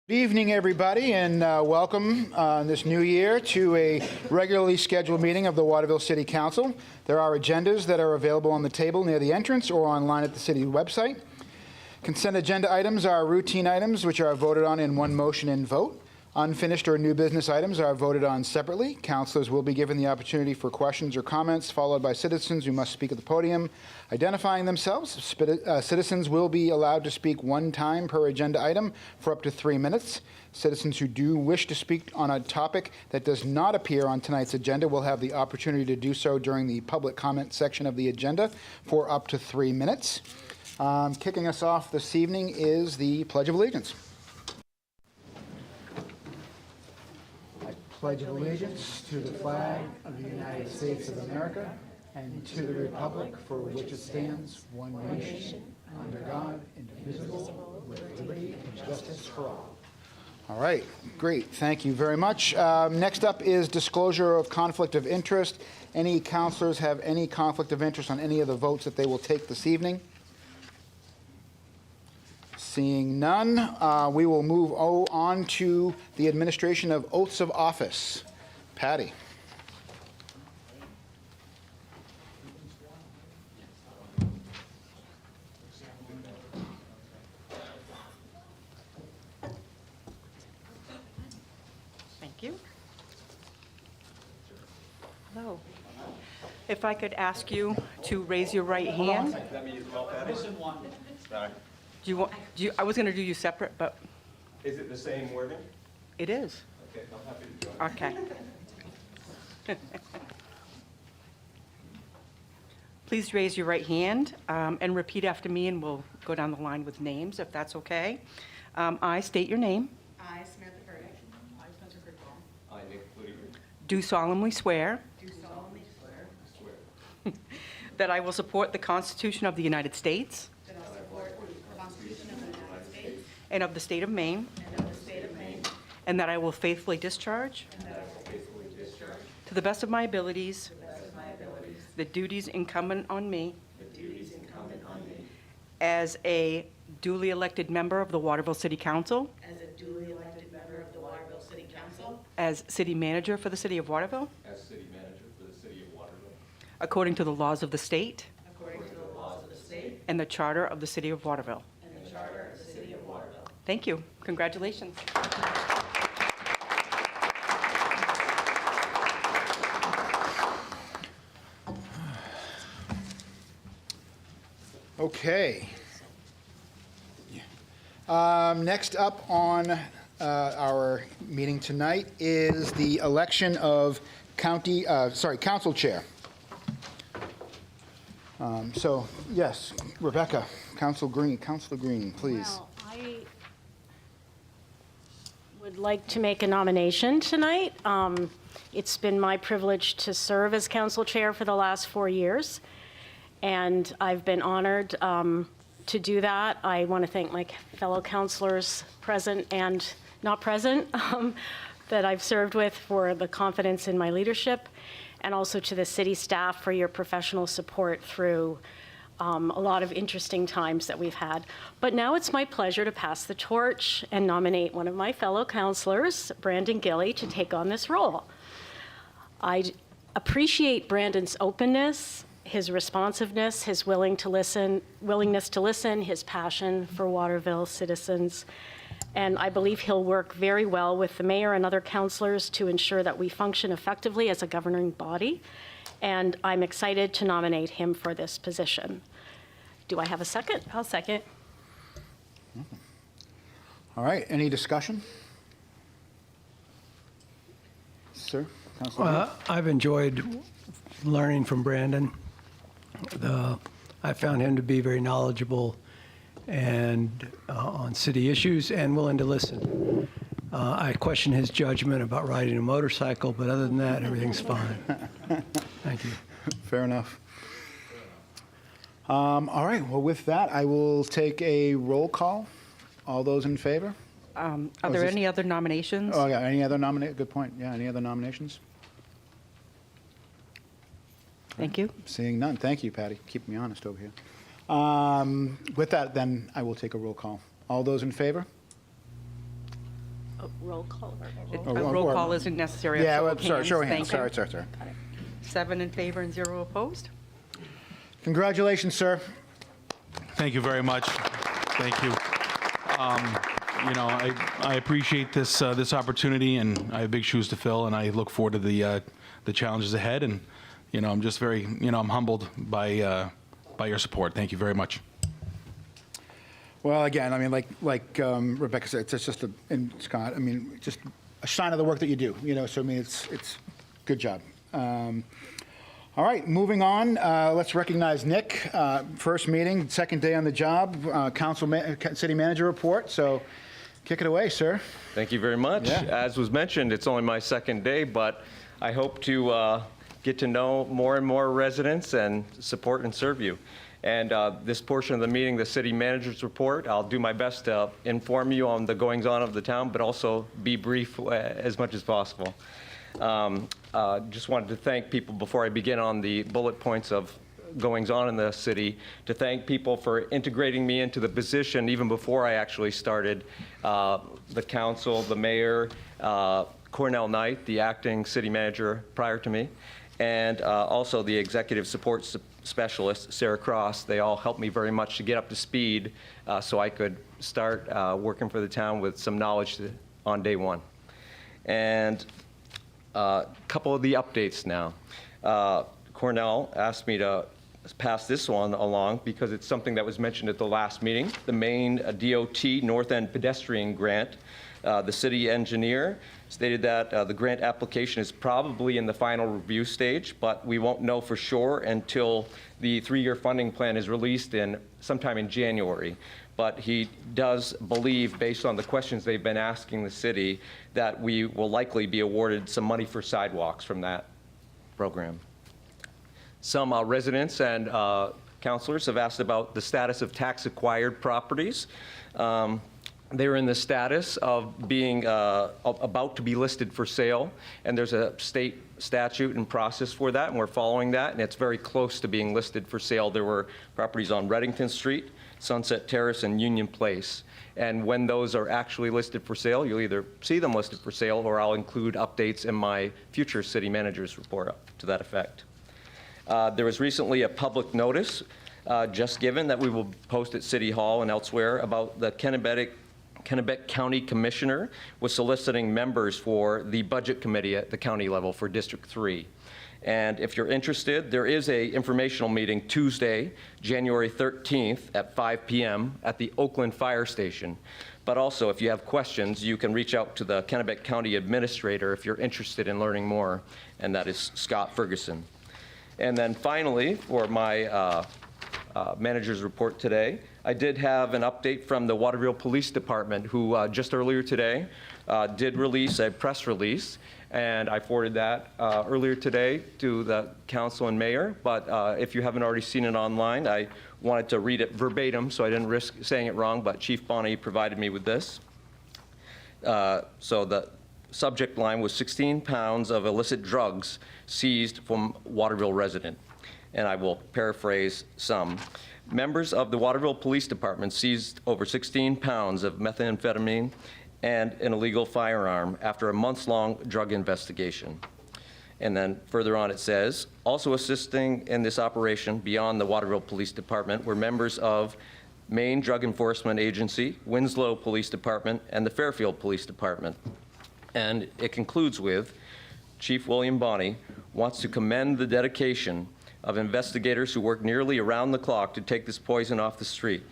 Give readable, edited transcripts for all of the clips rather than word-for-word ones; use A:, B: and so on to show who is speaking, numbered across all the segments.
A: Good evening, everybody, and welcome this new year to a regularly scheduled meeting of the Waterville City Council. There are agendas that are available on the table near the entrance or online at the city website. Consent agenda items are routine items which are voted on in one motion and vote. Unfinished or new business items are voted on separately. Councilors will be given the opportunity for questions or comments, followed by citizens who must speak at the podium, identifying themselves. Citizens will be allowed to speak one time per agenda item for up to 3 minutes. Citizens who do wish to speak on a topic that does not appear on tonight's agenda will have the opportunity to do so during the public comment section of the agenda for up to 3 minutes. Kicking us off this evening is the Pledge of Allegiance. Pledge of allegiance to the flag of the United States of America and to the republic for which it stands, one nation, under God, indivisible, with liberty and justice for all. All right, great. Thank you very much. Next up is disclosure of conflict of interest. Any councilors have any conflict of interest on any of the votes that they will take this evening? Seeing none, we will move on to the administration of oaths of office. Patty.
B: Thank you. Hello. If I could ask you to raise your right hand. I was going to do you separate, but.
C: Is it the same wording?
B: It is.
C: Okay, I'm happy to join.
B: Okay. Please raise your right hand and repeat after me, and we'll go down the line with names, if that's okay. I state your name.
D: I, Samantha Burdick. I, Spencer Goodball.
C: I, Nick Fleeger.
B: Do solemnly swear.
D: Do solemnly swear.
B: That I will support the Constitution of the United States.
D: That I will support the Constitution of the United States.
B: And of the state of Maine.
D: And of the state of Maine.
B: And that I will faithfully discharge.
D: And that I will faithfully discharge.
B: To the best of my abilities.
D: To the best of my abilities.
B: The duties incumbent on me.
D: The duties incumbent on me.
B: As a duly elected member of the Waterville City Council.
D: As a duly elected member of the Waterville City Council.
B: As city manager for the city of Waterville.
C: As city manager for the city of Waterville.
B: According to the laws of the state.
D: According to the laws of the state.
B: And the charter of the city of Waterville.
D: And the charter of the city of Waterville.
B: Thank you. Congratulations.
A: Okay. Next up on our meeting tonight is the election of council chair. So, yes, Rebecca, Councilor Green, please.
E: Well, I would like to make a nomination tonight. It's been my privilege to serve as council chair for the last 4 years, and I've been honored to do that. I want to thank my fellow councilors, present and not present, that I've served with for the confidence in my leadership, and also to the city staff for your professional support through a lot of interesting times that we've had. But now it's my pleasure to pass the torch and nominate one of my fellow councilors, Brandon Gilly, to take on this role. I appreciate Brandon's openness, his responsiveness, his willingness to listen, his passion for Waterville citizens. And I believe he'll work very well with the mayor and other councilors to ensure that we function effectively as a governing body. And I'm excited to nominate him for this position. Do I have a second?
B: I'll second.
A: All right, any discussion? Sir, Councilor.
F: I've enjoyed learning from Brandon. I found him to be very knowledgeable and on city issues and willing to listen. I question his judgment about riding a motorcycle, but other than that, everything's fine. Thank you.
A: Fair enough. All right, well, with that, I will take a roll call. All those in favor?
B: Are there any other nominations?
A: Oh, yeah, any other good point. Yeah, any other nominations?
B: Thank you.
A: Seeing none. Thank you, Patty. Keeping me honest over here. With that, then, I will take a roll call. All those in favor?
E: roll call.
B: A roll call isn't necessary. A
A: Yeah,
B: show
A: well,
B: of
A: sorry, show of
B: hands.
A: hands.
B: Thank
A: Sorry.
B: you. 7 in favor and 0 opposed.
A: Congratulations, sir.
G: Thank you very much. Thank you. I appreciate this opportunity, and I have big shoes to fill, and I look forward to the challenges ahead. And I'm just very, I'm humbled by your support. Thank you very much.
A: Well, again, I mean, like Rebecca said, it's just and Scott, I mean, just a sign of the work that you do. So I mean, it's good job. All right, moving on. Let's recognize Nick. First meeting, second day on the job. City manager report. So, kick it away, sir.
C: Thank you very much.
A: Yeah.
C: As was mentioned, it's only my second day, but I hope to get to know more and more residents and support and serve you. And this portion of the meeting, the city manager's report, I'll do my best to inform you on the goings-on of the town, but also be brief as much as possible. Just wanted to thank people before I begin on the bullet points of goings-on in the city, to thank people for integrating me into the position even before I actually started. The council, the mayor, Cornell Knight, the acting city manager prior to me, and also the executive support specialist, Sarah Cross. They all helped me very much to get up to speed so I could start working for the town with some knowledge on day one. And a couple of the updates now. Cornell asked me to pass this one along because it's something that was mentioned at the last meeting. The main DOT North End pedestrian grant. The city engineer stated that the grant application is probably in the final review stage, but we won't know for sure until the 3-year funding plan is released sometime in January. But he does believe, based on the questions they've been asking the city, that we will likely be awarded some money for sidewalks from that program. Some residents and councilors have asked about the status of tax-acquired properties. They're in the status of being about to be listed for sale, and there's a state statute and process for that, and we're following that, and it's very close to being listed for sale. There were properties on Reddington Street, Sunset Terrace, and Union Place. And when those are actually listed for sale, you'll either see them listed for sale, or I'll include updates in my future city manager's report to that effect. There was recently a public notice just given that we will post at City Hall and elsewhere about the Kennebec County Commissioner was soliciting members for the Budget Committee at the county level for District 3. And if you're interested, there is an informational meeting Tuesday, January 13th at 5 p.m. at the Oakland Fire Station. But also, if you have questions, you can reach out to the Kennebec County Administrator if you're interested in learning more, and that is Scott Ferguson. And then finally, for my manager's report today, I did have an update from the Waterville Police Department, who just earlier today did release a press release, and I forwarded that earlier today to the council and mayor. But if you haven't already seen it online, I wanted to read it verbatim so I didn't risk saying it wrong, but Chief Bonney provided me with this. So the subject line was 16 pounds of illicit drugs seized from Waterville resident. And I will paraphrase some. Members of the Waterville Police Department seized over 16 pounds of methamphetamine and an illegal firearm after a months-long drug investigation. And then further on it says, also assisting in this operation beyond the Waterville Police Department were members of Maine Drug Enforcement Agency, Winslow Police Department, and the Fairfield Police Department. And it concludes with, Chief William Bonney wants to commend the dedication of investigators who work nearly around the clock to take this poison off the street.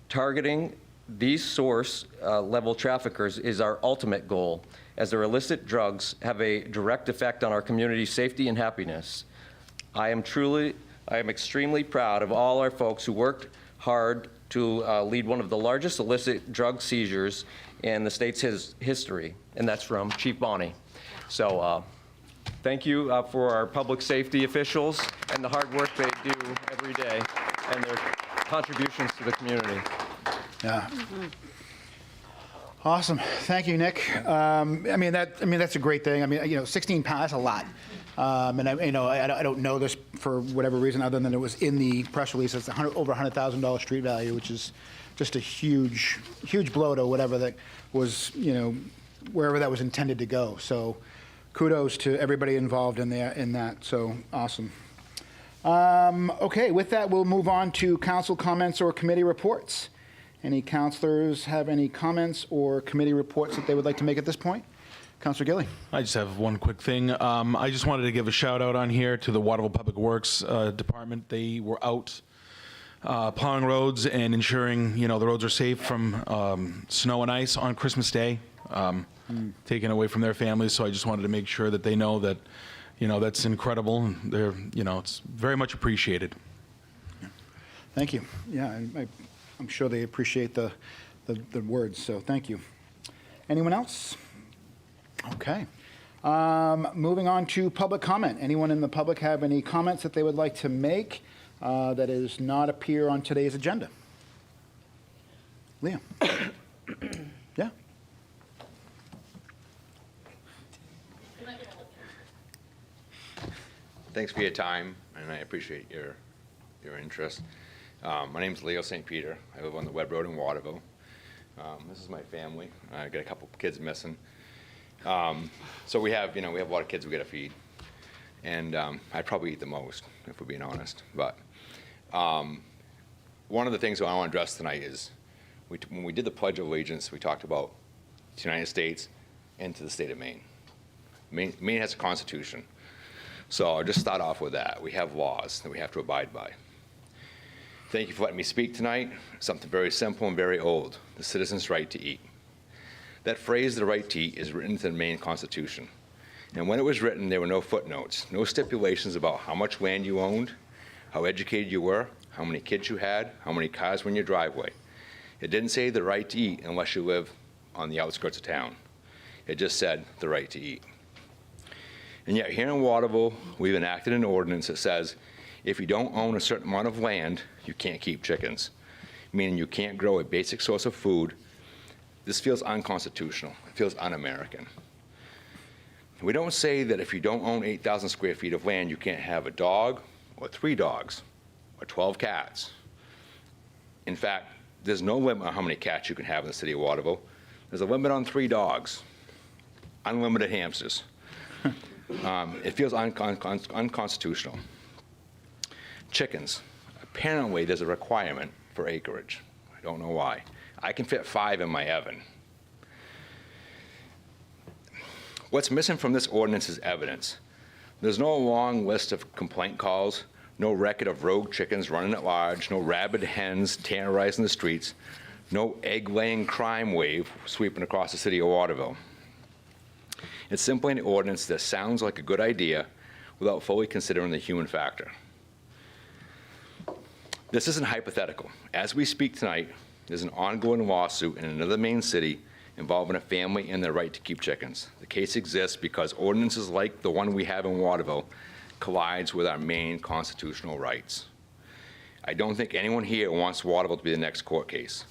C: Targeting these source level traffickers is our ultimate goal, as their illicit drugs have a direct effect on our community's safety and happiness. I am extremely proud of all our folks who worked hard to lead one of the largest illicit drug seizures in the state's history, and that's from Chief Bonney. So thank you for our public safety officials and the hard work they do every day and their contributions to the community.
A: Yeah. Awesome. Thank you, Nick. I mean, that's a great thing. I mean, 16 pounds, that's a lot. And I don't know this for whatever reason other than it was in the press release. It's over $100,000 street value, which is just a huge blow to whatever that was, wherever that was intended to go. So kudos to everybody involved in that. So awesome. Okay, with that, we'll move on to council comments or committee reports. Any councilors have any comments or committee reports that they would like to make at this point? Councilor Gilly.
G: I just have one quick thing. I just wanted to give a shout out on here to the Waterville Public Works Department. They were out plowing roads and ensuring, the roads are safe from snow and ice on Christmas Day, taken away from their families. So I just wanted to make sure that they know that, that's incredible. And they're, it's very much appreciated.
A: Thank you. Yeah, I'm sure they appreciate the words, so thank you. Anyone else? Okay. Moving on to public comment. Anyone in the public have any comments that they would like to make that does not appear on today's agenda? Liam? Yeah?
H: Thanks for your time, and I appreciate your interest. My name's Leo St. Peter. I live on the Webb Road in Waterville. This is my family. I got a couple kids missing. So we have a lot of kids we got to feed, and I probably eat the most, if we're being honest. But one of the things that I want to address tonight is when we did the Pledge of Allegiance, we talked about the United States and to the state of Maine. Maine has a constitution. So I'll just start off with that. We have laws that we have to abide by. Thank you for letting me speak tonight. Something very simple and very old, the citizen's right to eat. That phrase, the right to eat, is written into the Maine Constitution. And when it was written, there were no footnotes, no stipulations about how much land you owned, how educated you were, how many kids you had, how many cars were in your driveway. It didn't say the right to eat unless you live on the outskirts of town. It just said the right to eat. And yet here in Waterville, we've enacted an ordinance that says if you don't own a certain amount of land, you can't keep chickens, meaning you can't grow a basic source of food. This feels unconstitutional. It feels un-American. We don't say that if you don't own 8,000 square feet of land, you can't have a dog or 3 dogs or 12 cats. In fact, there's no limit on how many cats you can have in the city of Waterville. There's a limit on 3 dogs, unlimited hamsters. It feels unconstitutional. Chickens. Apparently, there's a requirement for acreage. I don't know why. I can fit 5 in my oven. What's missing from this ordinance is evidence. There's no long list of complaint calls, no record of rogue chickens running at large, no rabid hens terrorizing the streets, no egg-laying crime wave sweeping across the city of Waterville. It's simply an ordinance that sounds like a good idea without fully considering the human factor. This isn't hypothetical. As we speak tonight, there's an ongoing lawsuit in another Maine city involving a family and their right to keep chickens. The case exists because ordinances like the one we have in Waterville collides with our Maine constitutional rights. I don't think anyone here wants Waterville to be the next court case.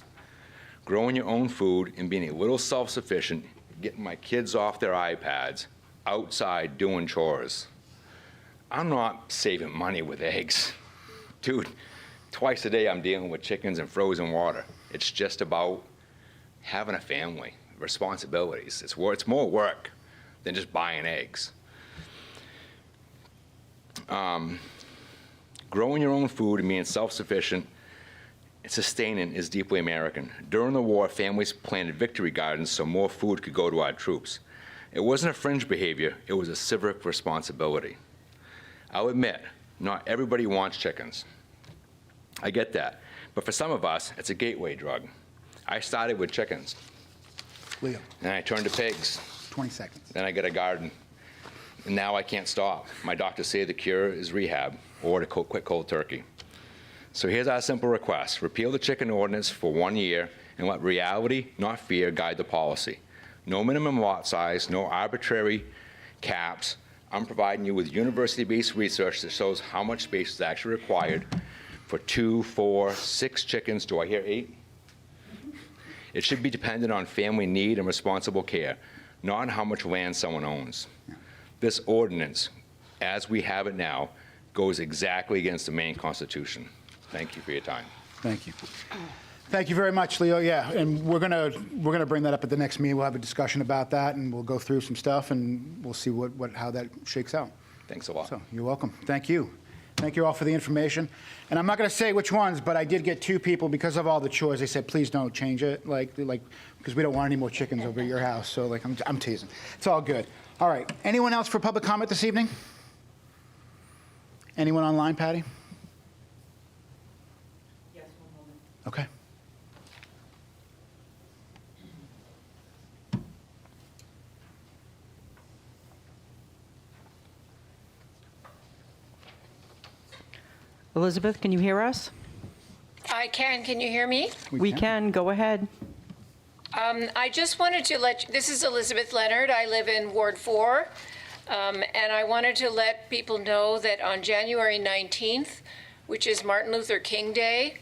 H: Growing your own food and being a little self-sufficient, getting my kids off their iPads, outside doing chores. I'm not saving money with eggs. Dude, twice a day I'm dealing with chickens and frozen water. It's just about having a family, responsibilities. It's more work than just buying eggs. Growing your own food and being self-sufficient and sustaining is deeply American. During the war, families planted victory gardens so more food could go to our troops. It wasn't a fringe behavior, it was a civic responsibility. I'll admit, not everybody wants chickens. I get that. But for some of us, it's a gateway drug. I started with chickens.
A: Leo,
H: And I turned to pigs.
A: 20 seconds.
H: Then I got a garden. And now I can't stop. My doctors say the cure is rehab or to quit cold turkey. So here's our simple request. Repeal the chicken ordinance for 1 year and let reality, not fear, guide the policy. No minimum lot size, no arbitrary caps. I'm providing you with university-based research that shows how much space is actually required for 2, 4, 6 chickens. Do I hear 8? It should be dependent on family need and responsible care, not on how much land someone owns. This ordinance, as we have it now, goes exactly against the Maine Constitution. Thank you for your time.
A: Thank you. Thank you very much, Leo. Yeah, and we're gonna bring that up at the next meeting. We'll have a discussion about that, and we'll go through some stuff, and we'll see how that shakes out.
H: Thanks a lot.
A: So you're welcome. Thank you. Thank you all for the information. And I'm not going to say which ones, but I did get 2 people because of all the chores. They said, please don't change it, like because we don't want any more chickens over at your house. So like I'm teasing. It's all good. All right. Anyone else for public comment this evening? Anyone online, Patty?
B: Yes, one moment.
A: Okay.
B: Elizabeth, can you hear us?
I: I can. Can you hear me?
B: We can. Go ahead.
I: I just wanted to this is Elizabeth Leonard. I live in Ward 4. And I wanted to let people know that on January 19th, which is Martin Luther King Day,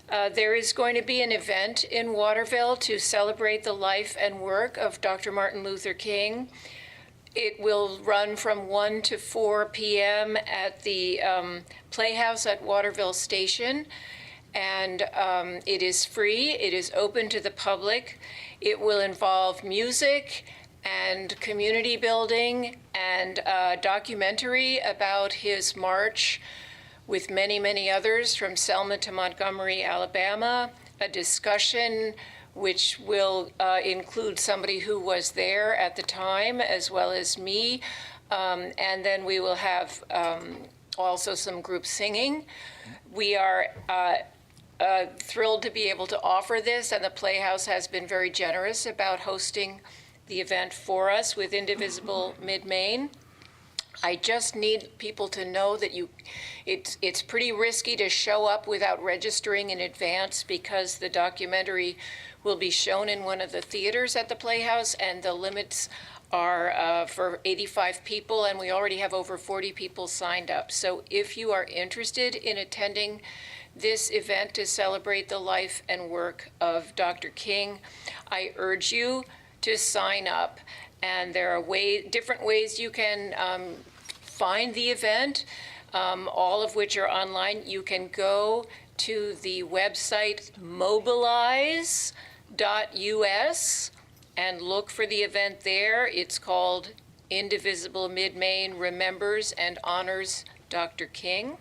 I: there is going to be an event in Waterville to celebrate the life and work of Dr. Martin Luther King. It will run from 1 to 4 p.m. at the Playhouse at Waterville Station. And it is free. It is open to the public. It will involve music and community building and a documentary about his march with many, many others from Selma to Montgomery, Alabama, a discussion which will include somebody who was there at the time, as well as me. And then we will have also some group singing. We are thrilled to be able to offer this, and the Playhouse has been very generous about hosting the event for us with Indivisible Mid-Maine. I just need people to know that it's pretty risky to show up without registering in advance, because the documentary will be shown in one of the theaters at the Playhouse, and the limits are for 85 people, and we already have over 40 people signed up. So if you are interested in attending this event to celebrate the life and work of Dr. King, I urge you to sign up. And there are different ways you can find the event, all of which are online. You can go to the website mobilize.us and look for the event there. It's called Indivisible Mid-Maine Remembers and Honors Dr. King.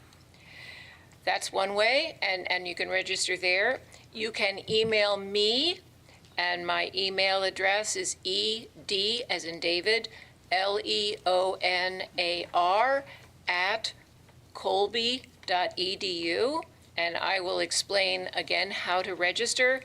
I: That's one way, and you can register there. You can email me, and my email address is ed, as in David, leonar @colby.edu, and I will explain again how to register.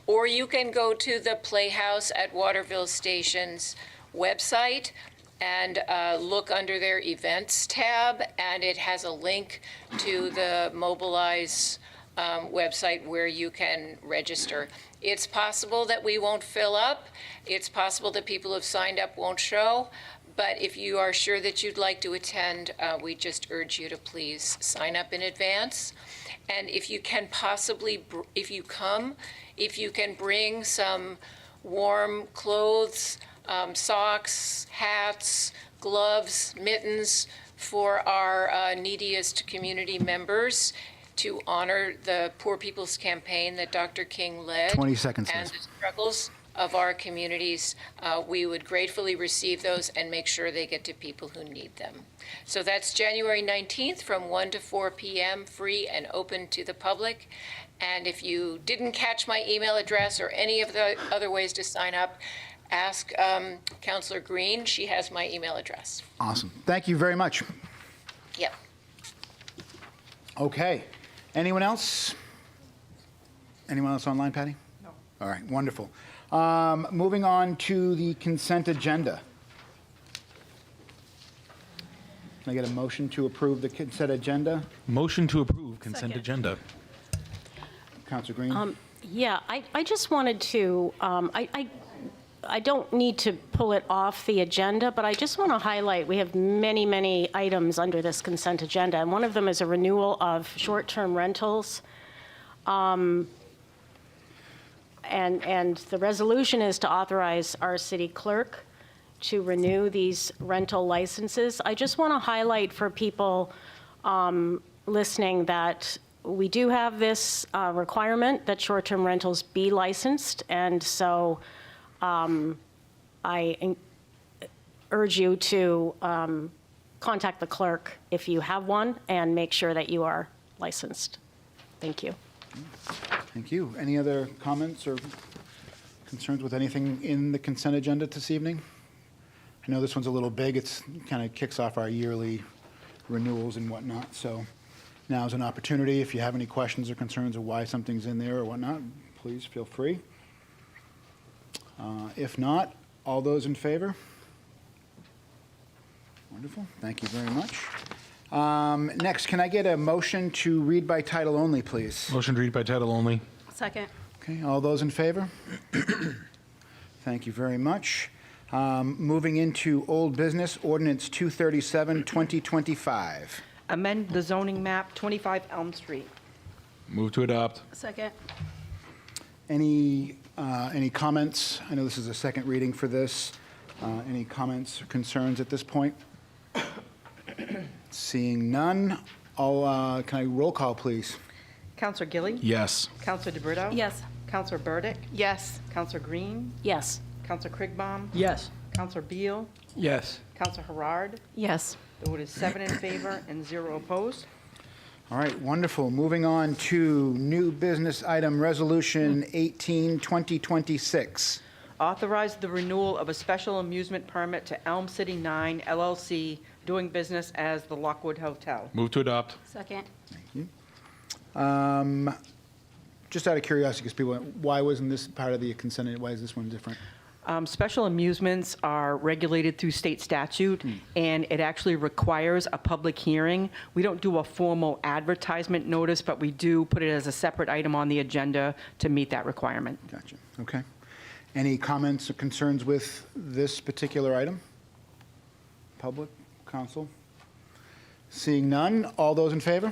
I: Or you can go to the Playhouse at Waterville Station's website and look under their events tab, and it has a link to the Mobilize website where you can register. It's possible that we won't fill up. It's possible that people who have signed up won't show. But if you are sure that you'd like to attend, we just urge you to please sign up in advance. And if you can possibly, if you can bring some warm clothes, socks, hats, gloves, mittens for our neediest community members to honor the Poor People's Campaign that Dr. King led.
A: 20 seconds.
I: And the struggles of our communities, we would gratefully receive those and make sure they get to people who need them. So that's January 19th from 1 to 4 p.m., free and open to the public. And if you didn't catch my email address or any of the other ways to sign up, ask Councilor Green. She has my email address.
A: Awesome. Thank you very much.
I: Yep.
A: Okay. Anyone else? Anyone else online, Patty?
B: No.
A: All right, wonderful. Moving on to the consent agenda. Can I get a motion to approve the consent agenda?
G: Motion to approve consent
E: Second.
G: agenda.
A: Councilor Green?
E: Yeah, I just wanted to, I don't need to pull it off the agenda, but I just want to highlight, we have many, many items under this consent agenda, and one of them is a renewal of short-term rentals. And the resolution is to authorize our city clerk to renew these rental licenses. I just want to highlight for people listening that we do have this requirement that short-term rentals be licensed, and so I urge you to contact the clerk if you have one and make sure that you are licensed. Thank you.
A: Thank you. Any other comments or concerns with anything in the consent agenda this evening? I know this one's a little big. It's kind of kicks off our yearly renewals and whatnot. So now's an opportunity. If you have any questions or concerns of why something's in there or whatnot, please feel free. If not, all those in favor? Wonderful. Thank you very much. Next, can I get a motion to read by title only, please?
G: Motion to read by title only.
D: Second.
A: Okay, all those in favor? Thank you very much. Moving into old business, ordinance 237, 2025.
B: Amend the zoning map, 25 Elm Street.
G: Move to adopt.
D: Second.
A: Any comments? I know this is a second reading for this. Any comments or concerns at this point? Seeing none, can I roll call, please?
B: Counselor Gilly?
G: Yes.
B: Counselor DeBrito?
D: Yes.
B: Counselor Burdick?
D: Yes.
B: Counselor Green?
E: Yes.
B: Counselor Krigbaum?
F: Yes.
B: Counselor Beal?
F: Yes.
B: Counselor Harard?
E: Yes.
B: The vote is 7 in favor and 0 opposed.
A: All right, wonderful. Moving on to new business item, Resolution 18, 2026.
B: Authorize the renewal of a special amusement permit to Elm City 9 LLC, doing business as the Lockwood Hotel.
G: Move to adopt.
D: Second.
A: Just out of curiosity, because people, why wasn't this part of the consent? Why is this one different?
B: Special amusements are regulated through state statute, and it actually requires a public hearing. We don't do a formal advertisement notice, but we do put it as a separate item on the agenda to meet that requirement.
A: Gotcha. Okay. Any comments or concerns with this particular item? Public, council? Seeing none, all those in favor?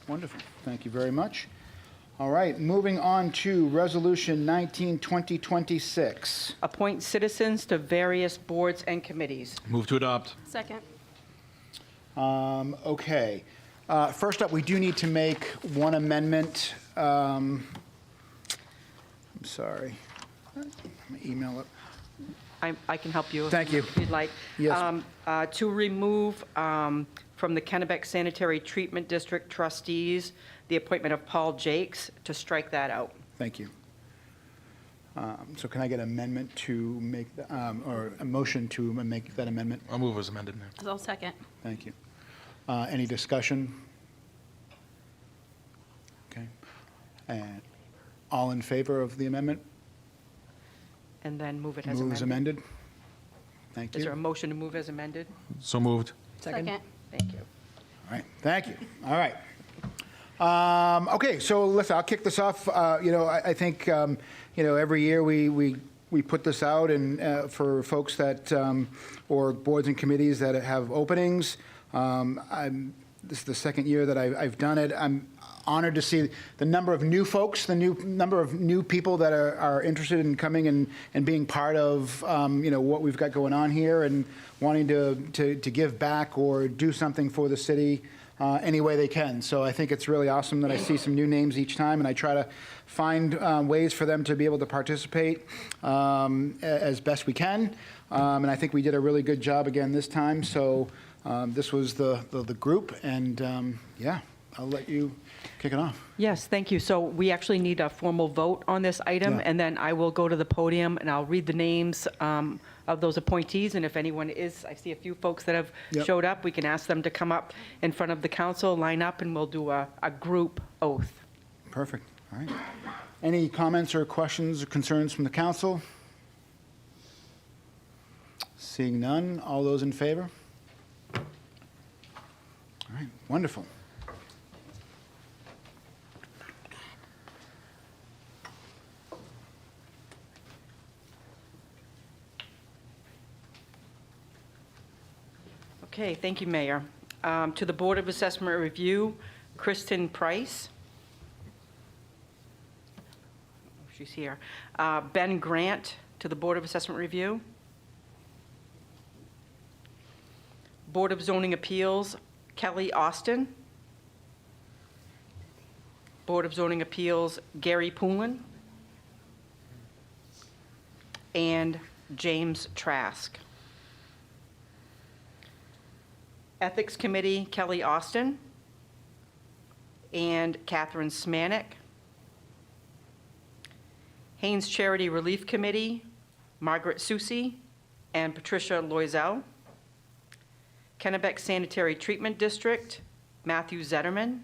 A: Wonderful. Thank you very much. All right, moving on to Resolution 19, 2026.
B: Appoint citizens to various boards and committees.
G: Move to adopt.
D: Second.
A: Okay. First up, we do need to make one amendment. I'm sorry. My email up.
B: I can help you.
A: Thank you.
B: If you'd like.
A: Yes.
B: To remove from the Kennebec Sanitary Treatment District trustees, the appointment of Paul Jakes, to strike that out.
A: Thank you. So can I get an amendment to make, or a motion to make that amendment?
G: I'll move as amended.
D: I'll second.
A: Thank you. Any discussion? Okay. And all in favor of the amendment?
B: And then move it as
A: Move as
B: amended.
A: amended? Thank
B: Is there a
A: you.
B: motion to move as amended?
G: So moved.
D: Second.
B: Thank you.
A: All right, thank you. All right. Okay, so listen, I'll kick this off. I think, every year we put this out and for folks that, or boards and committees that have openings. This is the second year that I've done it. I'm honored to see the number of new folks, the number of new people that are interested in coming and being part of, what we've got going on here and wanting to give back or do something for the city any way they can. So I think it's really awesome that I see some new names each time, and I try to find ways for them to be able to participate as best we can. And I think we did a really good job again this time. So this was the group, and I'll let you kick it off.
B: Yes, thank you. So we actually need a formal vote on this item,
A: Yeah.
B: and then I will go to the podium and I'll read the names of those appointees. And if anyone is, I see a few folks that have
A: Yep.
B: showed up, we can ask them to come up in front of the council, line up, and we'll do a group oath.
A: Perfect. All right. Any comments or questions or concerns from the council? Seeing none, all those in favor? All right, wonderful.
B: Okay, thank you, Mayor. To the Board of Assessment Review, Kristen Price. Oh, she's here. Ben Grant to the Board of Assessment Review. Board of Zoning Appeals, Kelly Austin. Board of Zoning Appeals, Gary Poulin and James Trask. Ethics Committee, Kelly Austin and Catherine Smanik. Haynes Charity Relief Committee, Margaret Susi and Patricia Loisel. Kennebec Sanitary Treatment District, Matthew Zetterman.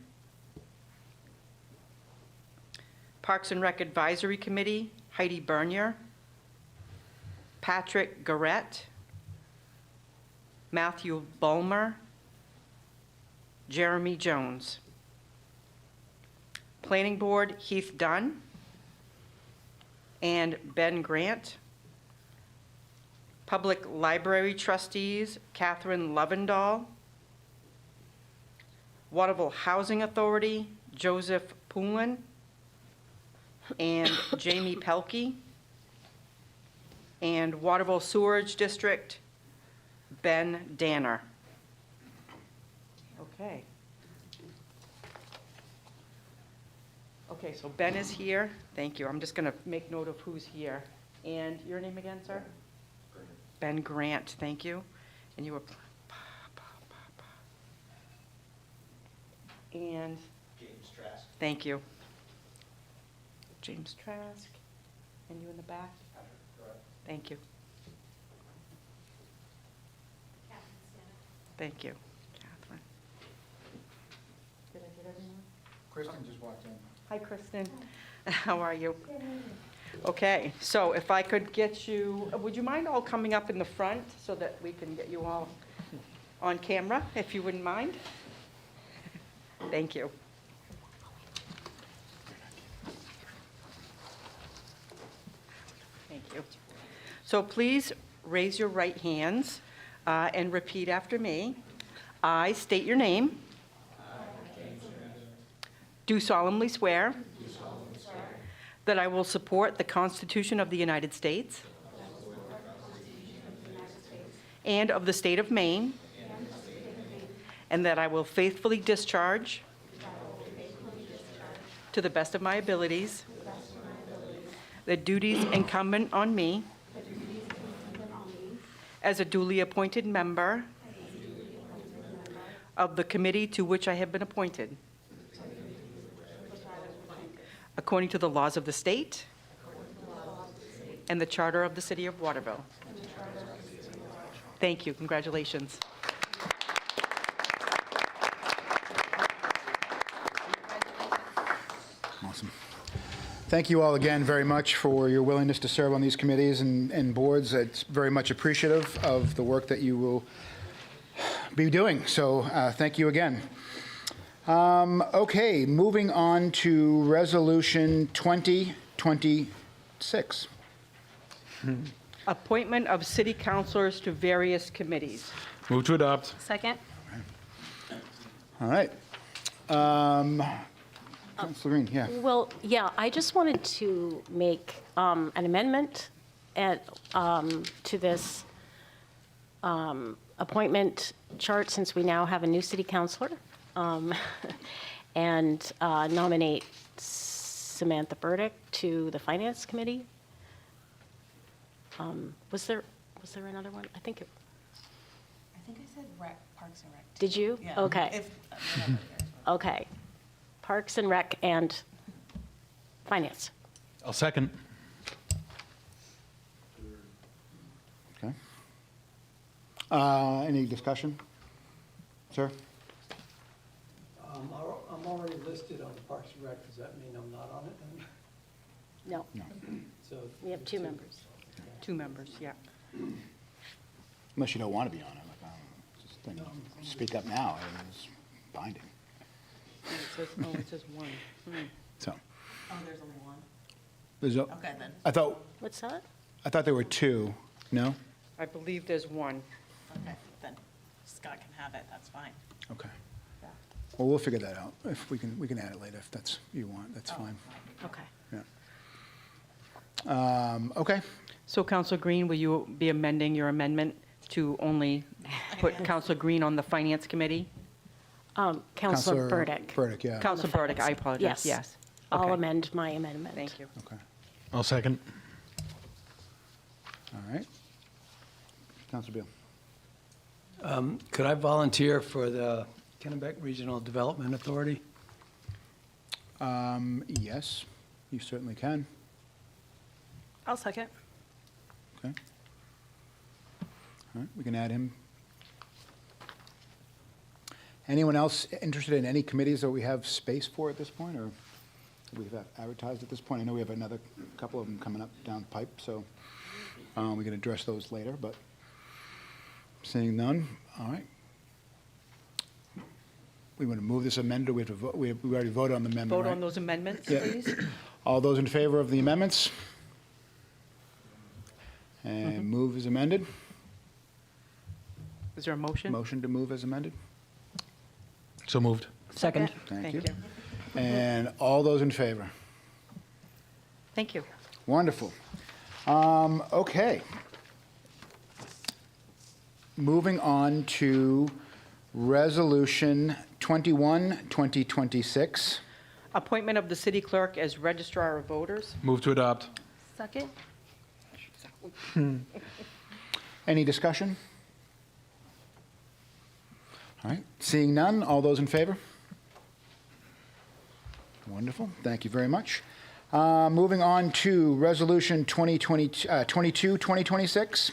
B: Parks and Rec Advisory Committee, Heidi Bernier. Patrick Garrett. Matthew Bulmer. Jeremy Jones. Planning Board, Heath Dunn and Ben Grant. Public Library Trustees, Catherine Lovendahl. Waterville Housing Authority, Joseph Poulin and Jamie Pelkey. And Waterville Sewerage District, Ben Danner. Okay. Okay, so Ben is here. Thank you. I'm just going to make note of who's here. And your name again, sir? Ben Grant, thank you. And you were... And...
J: James Trask.
B: Thank you. James Trask. And you in the back? Thank you. Thank you, Catherine. Did I get everyone?
A: Kristen just walked in.
B: Hi, Kristen. How are you? Okay, so if I could get you, would you mind all coming up in the front so that we can get you all on camera, if you wouldn't mind? Thank you. Thank you. So please raise your right hands and repeat after me. I state your name. Do solemnly swear that I will support the Constitution of the United States and of the state of Maine, and that I will faithfully discharge to the best of my abilities the duties incumbent on me as a duly appointed member of the committee to which I have been appointed, according to the laws of the state and the charter of the city of Waterville. Thank you. Congratulations.
A: Awesome. Thank you all again very much for your willingness to serve on these committees and boards. It's very much appreciative of the work that you will be doing. So thank you again. Okay, moving on to Resolution 2026.
B: Appointment of city councilors to various committees.
G: Move to adopt.
E: Second?
A: All right. Councilor Green, yeah.
E: Well, yeah, I just wanted to make an amendment to this appointment chart, since we now have a new city councilor, and nominate Samantha Burdick to the Finance Committee. Was there another one? I think
D: I think I said Parks and Rec.
E: Did you?
D: Yeah.
E: Okay. Okay. Parks and Rec and Finance.
G: I'll second.
A: Okay. Any discussion? Sir?
F: I'm already listed on the Parks and Rec. Does that mean I'm not on it then?
E: No,
F: So
E: we have two members.
B: Two members, yeah.
A: Unless you don't want to be on it. Just then speak up now. It's binding.
B: It says one.
A: So,
D: Oh, there's only one.
A: there's a,
D: Okay, then.
A: I thought there were two. No?
B: I believe there's one.
D: Okay, then Scott can have it. That's fine.
A: Okay. Well, we'll figure that out. If we can add it later if that's you want. That's fine.
E: Okay.
A: Yeah. Okay.
B: So Councilor Green, will you be amending your amendment to only put Councilor Green on the Finance Committee?
E: Counselor Burdick.
A: Burdick, yeah.
B: Counselor Burdick, I apologize,
E: Yes.
B: yes.
E: I'll
B: Okay.
E: amend my amendment.
B: Thank you.
A: Okay,
G: I'll second.
A: all right. Counselor Beal.
F: Could I volunteer for the Kennebec Regional Development Authority?
A: Yes, you certainly can.
D: I'll second.
A: Okay. All right, we can add him. Anyone else interested in any committees that we have space for at this point, or we've advertised at this point? I know we have another couple of them coming up down the pipe, so we can address those later, but seeing none, all right. We want to move this amendment, or we have to vote, we already voted on the amendment,
B: Vote
A: right?
B: on those amendments,
A: Yeah.
B: please.
A: All those in favor of the amendments? And move as amended?
B: Is there a motion?
A: Motion to move as amended?
G: So moved.
D: Second.
A: Thank you. And all those in favor?
B: Thank you.
A: Wonderful. Okay. Moving on to Resolution 21, 2026.
B: Appointment of the city clerk as registrar of voters.
G: Move to adopt.
D: Second.
A: Any discussion? All right, seeing none, all those in favor? Wonderful, thank you very much. Moving on to Resolution 22, 2026.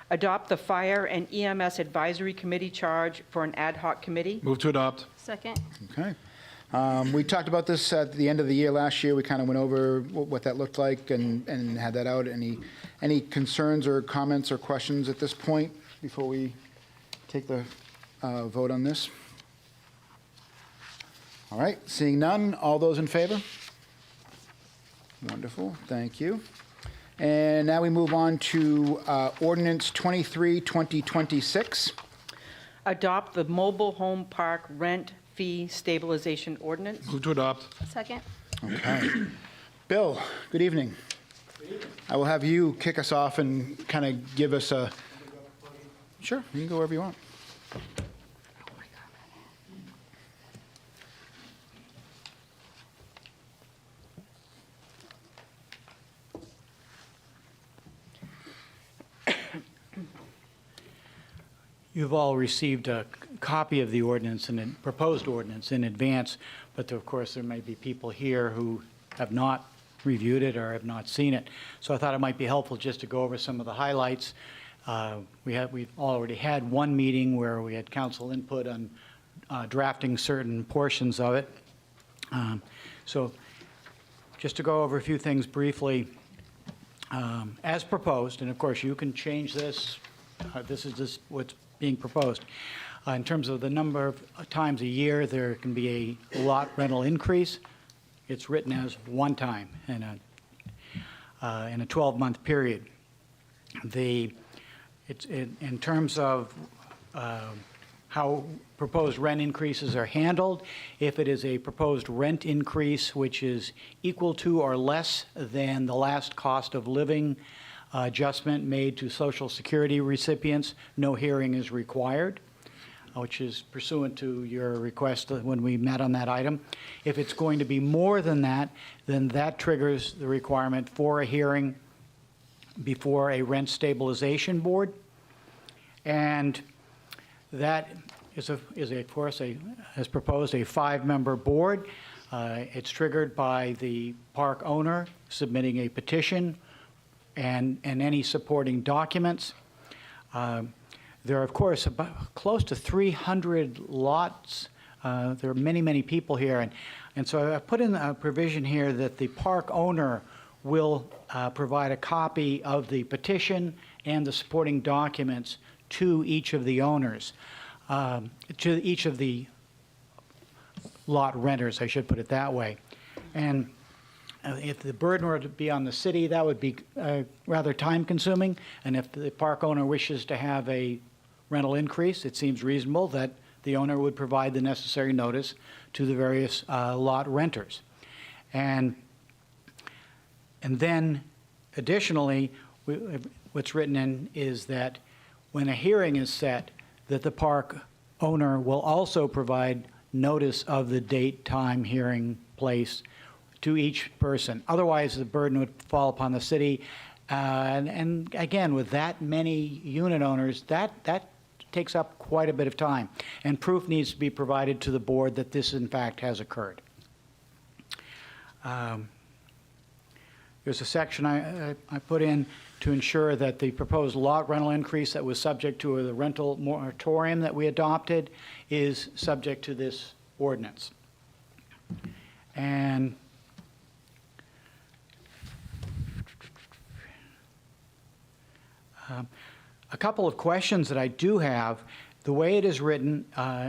B: Adopt the Fire and EMS Advisory Committee charge for an ad hoc committee.
G: Move to adopt.
D: Second.
A: Okay. We talked about this at the end of the year last year. We kind of went over what that looked like and had that out. Any concerns or comments or questions at this point before we take the vote on this? All right, seeing none, all those in favor? Wonderful, thank you. And now we move on to Ordinance 23, 2026.
B: Adopt the Mobile Home Park Rent Fee Stabilization Ordinance.
G: Move to adopt.
D: Second.
A: Okay. Bill, good evening. I will have you kick us off and kind of give us a... Sure, you can go wherever you want.
J: You've all received a copy of the ordinance and proposed ordinance in advance, but of course, there may be people here who have not reviewed it or have not seen it. So I thought it might be helpful just to go over some of the highlights. We've already had one meeting where we had council input on drafting certain portions of it. So just to go over a few things briefly, as proposed, and of course, you can change this. This is just what's being proposed. In terms of the number of times a year there can be a lot rental increase, it's written as one time in a 12-month period. In terms of how proposed rent increases are handled, if it is a proposed rent increase which is equal to or less than the last cost of living adjustment made to Social Security recipients, no hearing is required, which is pursuant to your request when we met on that item. If it's going to be more than that, then that triggers the requirement for a hearing before a rent stabilization board. And that is, of course, as proposed, a 5-member board. It's triggered by the park owner submitting a petition and any supporting documents. There are, of course, about close to 300 lots. There are many, many people here. And so I put in a provision here that the park owner will provide a copy of the petition and the supporting documents to each of the owners, to each of the lot renters, I should put it that way. And if the burden were to be on the city, that would be rather time-consuming. And if the park owner wishes to have a rental increase, it seems reasonable that the owner would provide the necessary notice to the various lot renters. And then, additionally, what's written in is that when a hearing is set, that the park owner will also provide notice of the date, time, hearing, place to each person. Otherwise, the burden would fall upon the city. And again, with that many unit owners, that takes up quite a bit of time. And proof needs to be provided to the board that this, in fact, has occurred. There's a section I put in to ensure that the proposed lot rental increase that was subject to the rental moratorium that we adopted is subject to this ordinance. And a couple of questions that I do have. The way it is written,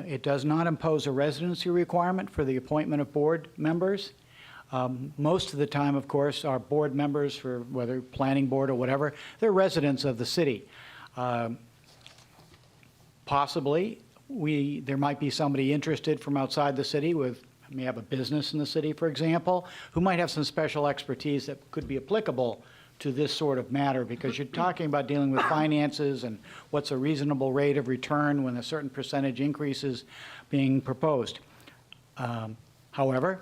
J: it does not impose a residency requirement for the appointment of board members. Most of the time, of course, our board members, for whether planning board or whatever, they're residents of the city. Possibly, there might be somebody interested from outside the city may have a business in the city, for example, who might have some special expertise that could be applicable to this sort of matter, because you're talking about dealing with finances and what's a reasonable rate of return when a certain percentage increase is being proposed. However,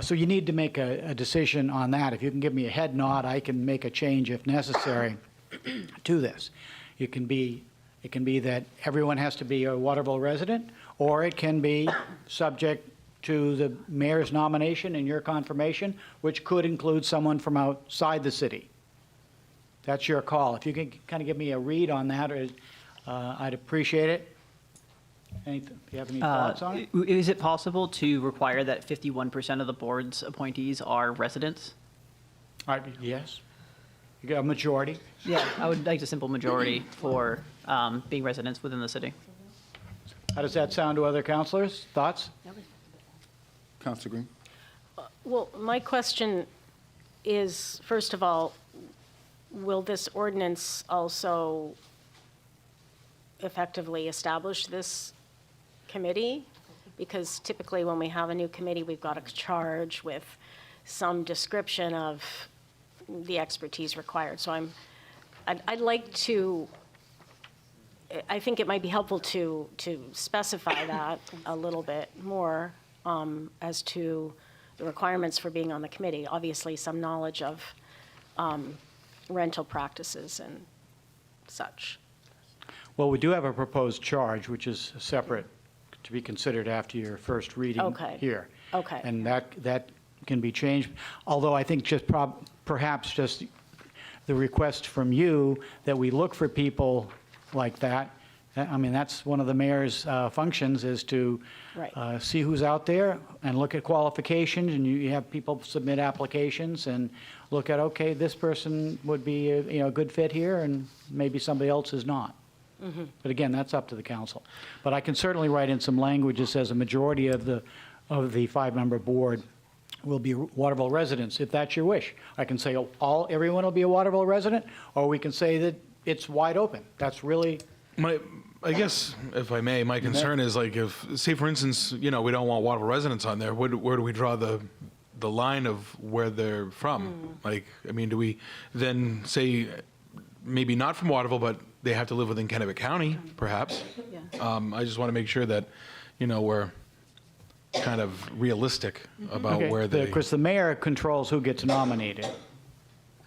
J: so you need to make a decision on that. If you can give me a head nod, I can make a change if necessary to this. It can be that everyone has to be a Waterville resident, or it can be subject to the mayor's nomination and your confirmation, which could include someone from outside the city. That's your call. If you can kind of give me a read on that, I'd appreciate it. Do you have any thoughts on it?
K: Is it possible to require that 51% of the board's appointees are residents?
J: Yes. You got a majority?
K: Yeah, I would like a simple majority for being residents within the city.
J: How does that sound to other councilors? Thoughts?
A: Councilor Green?
E: Well, my question is, first of all, will this ordinance also effectively establish this committee? Because typically when we have a new committee, we've got a charge with some description of the expertise required. So I'd like to, I think it might be helpful to specify that a little bit more as to the requirements for being on the committee. Obviously, some knowledge of rental practices and such.
J: Well, we do have a proposed charge, which is separate to be considered after your first reading
E: Okay.
J: here.
E: Okay.
J: And that can be changed, although I think just perhaps just the request from you that we look for people like that. I mean, that's one of the mayor's functions, is to
E: Right.
J: see who's out there and look at qualifications, and you have people submit applications and look at, okay, this person would be a good fit here, and maybe somebody else is not. But again, that's up to the council. But I can certainly write in some language that says a majority of the 5-member board will be Waterville residents, if that's your wish. I can say everyone will be a Waterville resident, or we can say that it's wide open. That's really,
G: I guess, if I may, my concern is, like, if, say, for instance, we don't want Waterville residents on there, where do we draw the line of where they're from? Like, I mean, do we then say maybe not from Waterville, but they have to live within Kennebec County, perhaps?
E: Yeah.
G: I just want to make sure that, we're kind of realistic about where they...
J: because the mayor controls who gets nominated.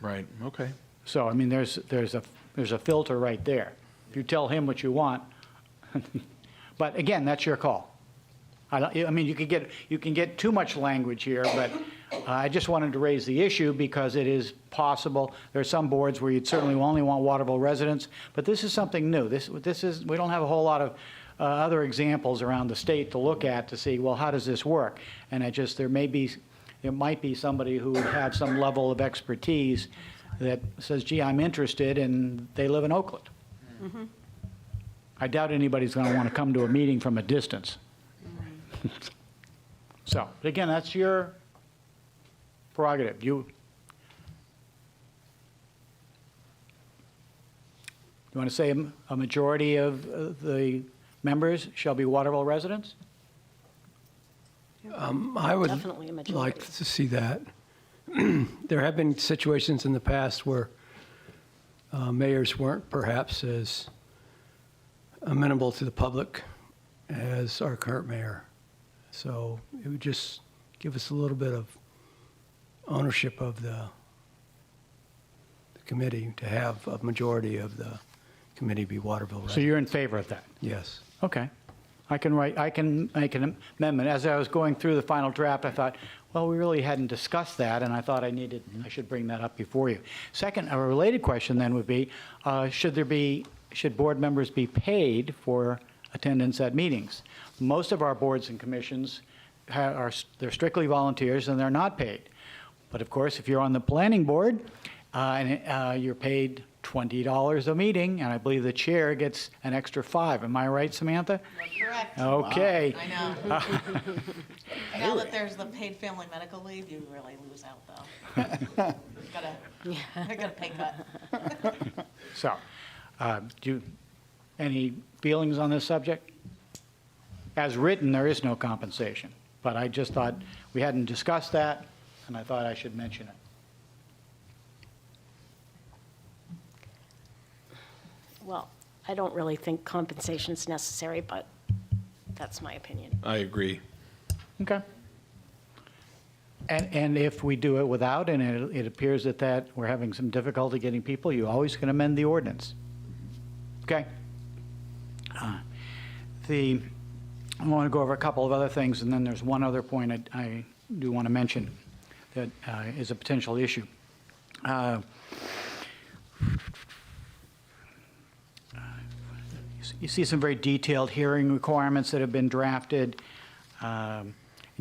G: Right, okay.
J: So, I mean, there's a filter right there. If you tell him what you want, but again, that's your call. I mean, you can get too much language here, but I just wanted to raise the issue because it is possible. There are some boards where you'd certainly only want Waterville residents, but this is something new. We don't have a whole lot of other examples around the state to look at to see, well, how does this work? And there might be somebody who would have some level of expertise that says, gee, I'm interested, and they live in Oakland. I doubt anybody's going to want to come to a meeting from a distance. So, but again, that's your prerogative. You want to say a majority of the members shall be Waterville residents?
F: I would
E: Definitely a majority.
F: like to see that. There have been situations in the past where mayors weren't perhaps as amenable to the public as our current mayor. So it would just give us a little bit of ownership of the committee to have a majority of the committee be Waterville
J: So
F: residents.
J: you're in favor of that?
F: Yes.
J: Okay. I can make an amendment. As I was going through the final draft, I thought, well, we really hadn't discussed that, and I thought I should bring that up before you. Second, a related question then would be, should board members be paid for attendance at meetings? Most of our boards and commissions they're strictly volunteers and they're not paid. But of course, if you're on the planning board, and you're paid $20 a meeting, and I believe the chair gets an extra $5. Am I right, Samantha?
D: You're correct.
J: Okay.
D: I know. Now that there's the paid family medical leave, you really lose out, though. I got a pay cut.
J: So, any feelings on this subject? As written, there is no compensation, but I just thought we hadn't discussed that, and I thought I should mention it.
E: Well, I don't really think compensation is necessary, but that's my opinion.
G: I agree.
J: Okay. And if we do it without, and it appears that we're having some difficulty getting people, you always can amend the ordinance. Okay? I want to go over a couple of other things, and then there's one other point I do want to mention that is a potential issue. You see some very detailed hearing requirements that have been drafted. And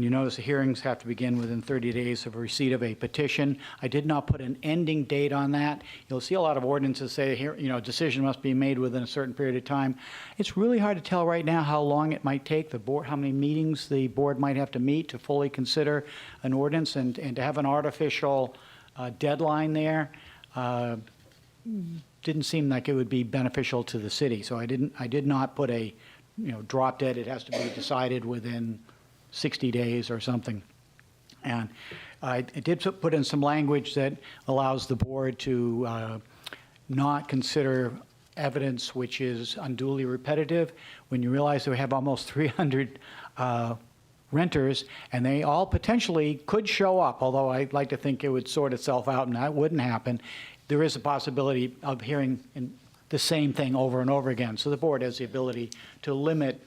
J: you notice the hearings have to begin within 30 days of receipt of a petition. I did not put an ending date on that. You'll see a lot of ordinances say, here, decision must be made within a certain period of time. It's really hard to tell right now how long it might take the board, how many meetings the board might have to meet to fully consider an ordinance, and to have an artificial deadline there didn't seem like it would be beneficial to the city. So I did not put a, drop dead. It has to be decided within 60 days or something. And I did put in some language that allows the board to not consider evidence which is unduly repetitive. When you realize that we have almost 300 renters, and they all potentially could show up, although I'd like to think it would sort itself out and that wouldn't happen, there is a possibility of hearing the same thing over and over again. So the board has the ability to limit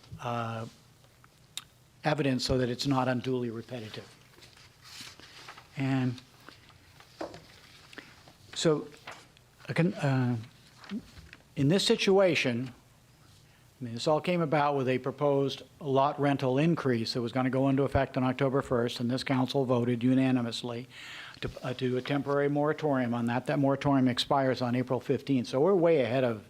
J: evidence so that it's not unduly repetitive. And so in this situation, this all came about with a proposed lot rental increase that was going to go into effect on October 1st, and this council voted unanimously to do a temporary moratorium on that. That moratorium expires on April 15th. So we're way ahead of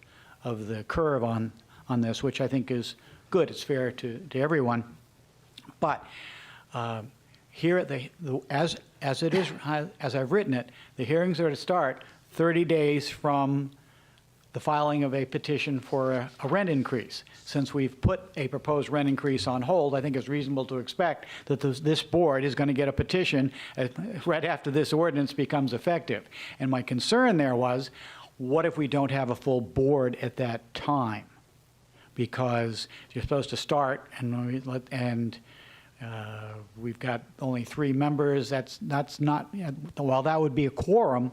J: the curve on this, which I think is good. It's fair to everyone. But here, as I've written it, the hearings are to start 30 days from the filing of a petition for a rent increase. Since we've put a proposed rent increase on hold, I think it's reasonable to expect that this board is going to get a petition right after this ordinance becomes effective. And my concern there was, what if we don't have a full board at that time? Because you're supposed to start, and we've got only 3 members. That's not, well, that would be a quorum.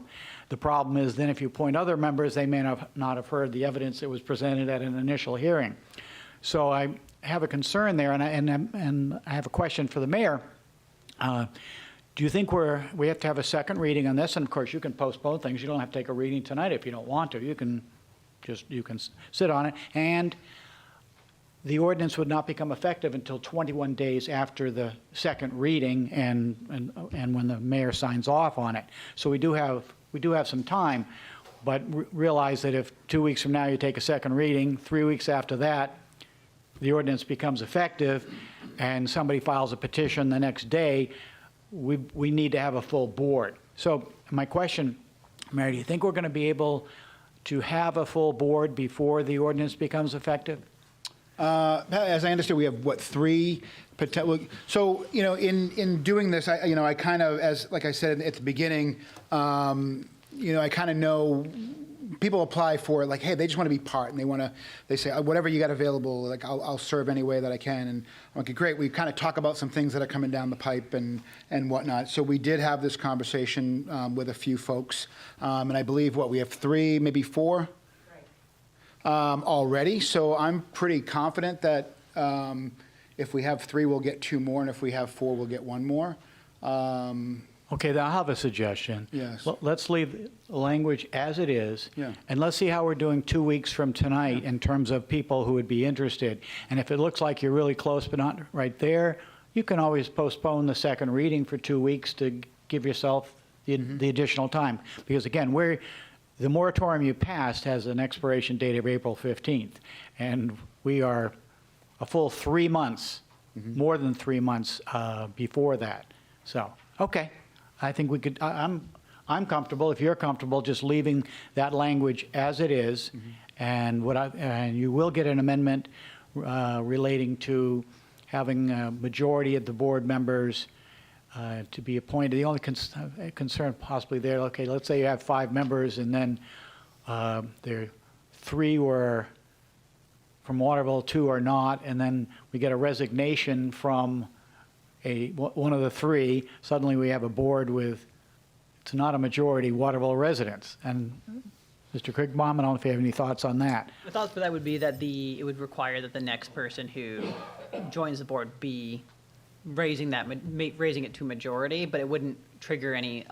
J: The problem is then if you appoint other members, they may not have heard the evidence that was presented at an initial hearing. So I have a concern there, and I have a question for the mayor. Do you think we have to have a second reading on this? And of course, you can postpone things. You don't have to take a reading tonight if you don't want to. You can sit on it. And the ordinance would not become effective until 21 days after the second reading and when the mayor signs off on it. So we do have some time, but realize that if 2 weeks from now you take a second reading, 3 weeks after that, the ordinance becomes effective, and somebody files a petition the next day, we need to have a full board. So my question, Mary, do you think we're going to be able to have a full board before the ordinance becomes effective?
A: As I understand, we have, 3 potential. So, in doing this, I kind of, like I said at the beginning, I kind of know people apply for it, like, hey, they just want to be part, and they say, whatever you got available, like, I'll serve any way that I can. And okay, great. We kind of talk about some things that are coming down the pipe and whatnot. So we did have this conversation with a few folks, and I believe we have 3, maybe 4 already. So I'm pretty confident that if we have 3, we'll get 2 more, and if we have 4, we'll get 1 more.
J: Okay, then I'll have a suggestion.
A: Yes.
J: Let's leave the language as it is.
A: Yeah.
J: And let's see how we're doing 2 weeks from tonight in terms of people who would be interested. And if it looks like you're really close but not right there, you can always postpone the second reading for 2 weeks to give yourself the additional time. Because again, the moratorium you passed has an expiration date of April 15th. And we are a full 3 months, more than 3 months before that. So, okay. I think we could, I'm comfortable, if you're comfortable, just leaving that language as it is. And you will get an amendment relating to having a majority of the board members to be appointed. The only concern possibly there, okay, let's say you have 5 members and then there 3 were from Waterville, 2 are not, and then we get a resignation from one of the 3, suddenly we have a board with, it's not a majority, Waterville residents. And Mr. Kriegbaum, I don't know if you have any thoughts on that.
K: The thoughts for that would be that it would require that the next person who joins the board be raising it to majority, but it wouldn't trigger any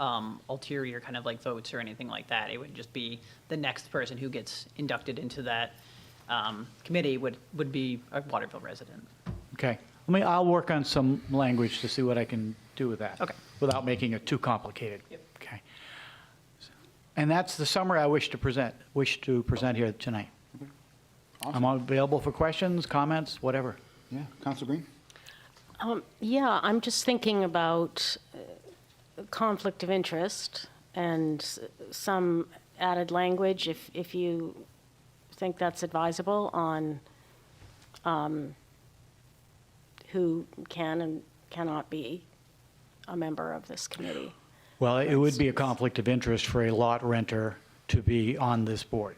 K: ulterior kind of like votes or anything like that. It would just be the next person who gets inducted into that committee would be a Waterville resident.
J: Okay. I'll work on some language to see what I can do with that.
K: Okay.
J: Without making it too complicated.
K: Yep.
J: Okay. And that's the summary I wish to present here tonight.
A: Awesome.
J: I'm available for questions, comments, whatever.
A: Yeah, Councilor Green?
E: Yeah, I'm just thinking about conflict of interest and some added language, if you think that's advisable, on who can and cannot be a member of this committee.
J: Well, it would be a conflict of interest for a lot renter to be on this board.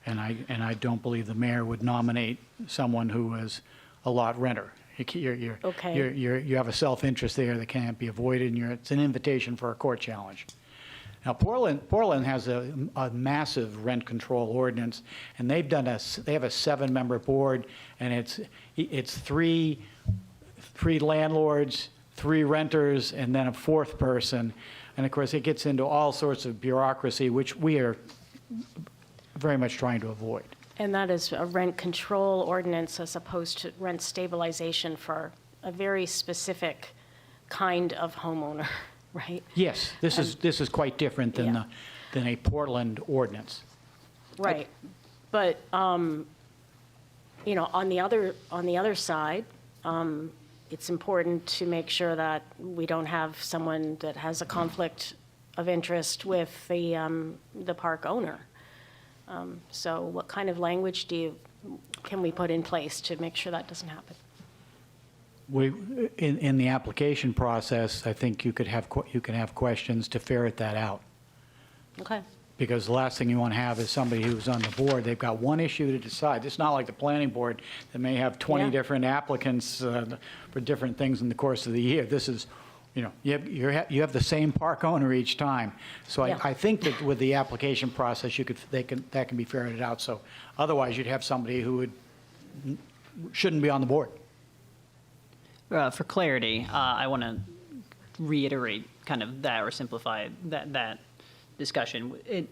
J: And I don't believe the mayor would nominate someone who is a lot renter.
E: Okay.
J: You have a self-interest there that can't be avoided, and it's an invitation for a court challenge. Now, Portland has a massive rent control ordinance, and they have a 7-member board, and it's 3 landlords, 3 renters, and then a 4th person. And of course, it gets into all sorts of bureaucracy, which we are very much trying to avoid.
E: And that is a rent control ordinance as opposed to rent stabilization for a very specific kind of homeowner, right?
J: Yes, this is quite different than
E: Yeah.
J: than a Portland ordinance.
E: Right. But, on the other side, it's important to make sure that we don't have someone that has a conflict of interest with the park owner. So what kind of language can we put in place to make sure that doesn't happen?
J: In the application process, I think you can have questions to ferret that out.
E: Okay.
J: Because the last thing you want to have is somebody who's on the board, they've got one issue to decide. It's not like the planning board that may have 20
E: Yeah.
J: different applicants for different things in the course of the year. This is, you have the same park owner each time. So
E: Yeah.
J: I think that with the application process, that can be ferreted out. So otherwise, you'd have somebody who shouldn't be on the board.
K: For clarity, I want to reiterate kind of that or simplify that discussion.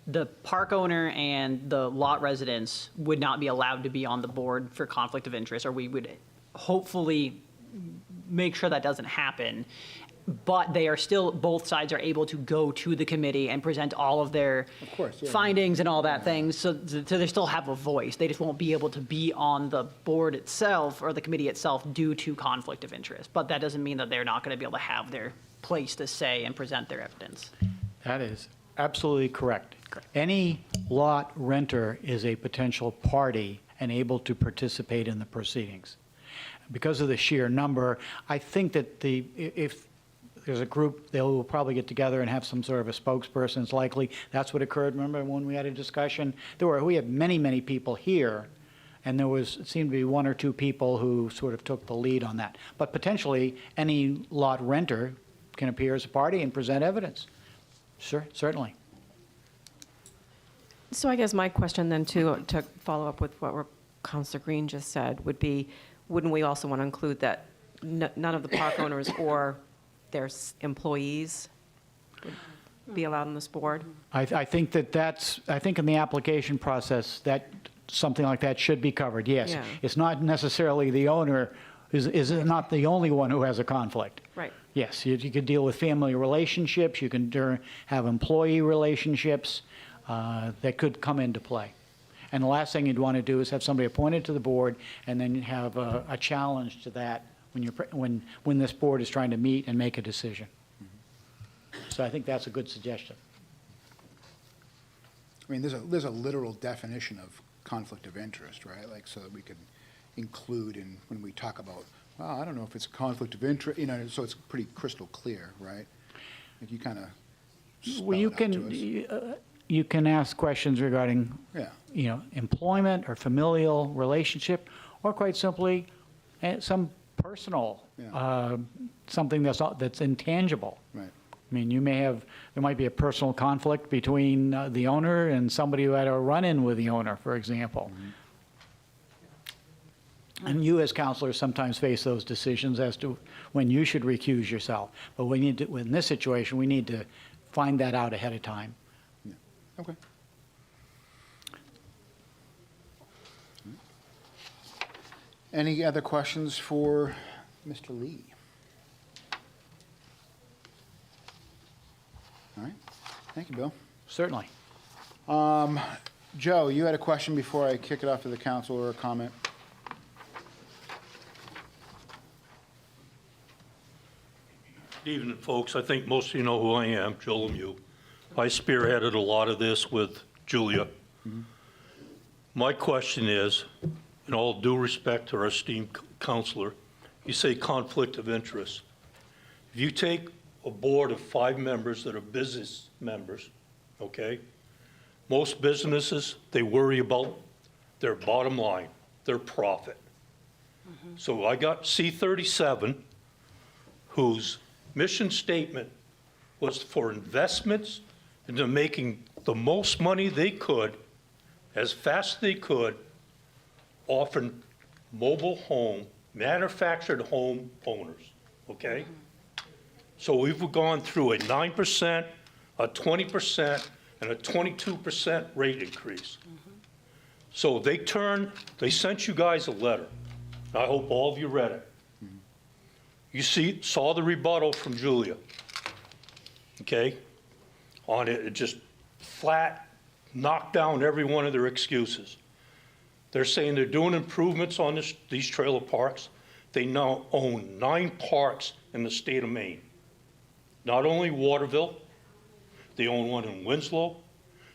K: The park owner and the lot residents would not be allowed to be on the board for conflict of interest, or we would hopefully make sure that doesn't happen. But they are still, both sides are able to go to the committee and present all of their findings and all that things, so they still have a voice. They just won't be able to be on the board itself or the committee itself due to conflict of interest. But that doesn't mean that they're not going to be able to have their place to say and present their evidence.
J: That is absolutely correct. Any lot renter is a potential party and able to participate in the proceedings. Because of the sheer number, I think that if there's a group, they will probably get together and have some sort of a spokesperson. It's likely that's what occurred. Remember when we had a discussion? We had many, many people here, and it seemed to be one or two people who sort of took the lead on that. But potentially, any lot renter can appear as a party and present evidence. Sure, certainly.
L: So I guess my question then, too, to follow up with what Councilor Green just said, would be, wouldn't we also want to include that none of the park owners or their employees would be allowed on this board?
J: I think I think in the application process, that something like that should be covered, yes.
L: Yeah.
J: It's not necessarily the owner is not the only one who has a conflict.
L: Right.
J: Yes, you could deal with family relationships, you can have employee relationships that could come into play. And the last thing you'd want to do is have somebody appointed to the board and then have a challenge to that when this board is trying to meet and make a decision. So I think that's a good suggestion.
A: I mean, there's a literal definition of conflict of interest, right? Like, so that we could include in, when we talk about, well, I don't know if it's a conflict of interest, so it's pretty crystal clear, right? Like, you kind of
J: Well, you can ask questions regarding,
A: yeah,
J: employment or familial relationship, or quite simply, some personal, something that's intangible.
A: right.
J: I mean, there might be a personal conflict between the owner and somebody who had a run-in with the owner, for example. And you, as counselors, sometimes face those decisions as to when you should recuse yourself. But in this situation, we need to find that out ahead of time.
A: Yeah. Okay. Any other questions for Mr. Lee? All right. Thank you, Bill.
J: Certainly.
A: Joe, you had a question before I kick it off to the council, or a comment?
M: Good evening, folks. I think most of you know who I am, Joe Lemieux. I spearheaded a lot of this with Julia. My question is, in all due respect to our esteemed counselor, you say conflict of interest. If you take a board of 5 members that are business members, okay? Most businesses, they worry about their bottom line, their profit. So I got C37, whose mission statement was for investments into making the most money they could, as fast as they could, offering mobile home, manufactured home owners, okay? So we've gone through a 9%, a 20%, and a 22% rate increase. So they sent you guys a letter. I hope all of you read it. You saw the rebuttal from Julia, okay? On it, it just flat knocked down every one of their excuses. They're saying they're doing improvements on these trailer parks. They now own 9 parks in the state of Maine. Not only Waterville, they own one in Winslow,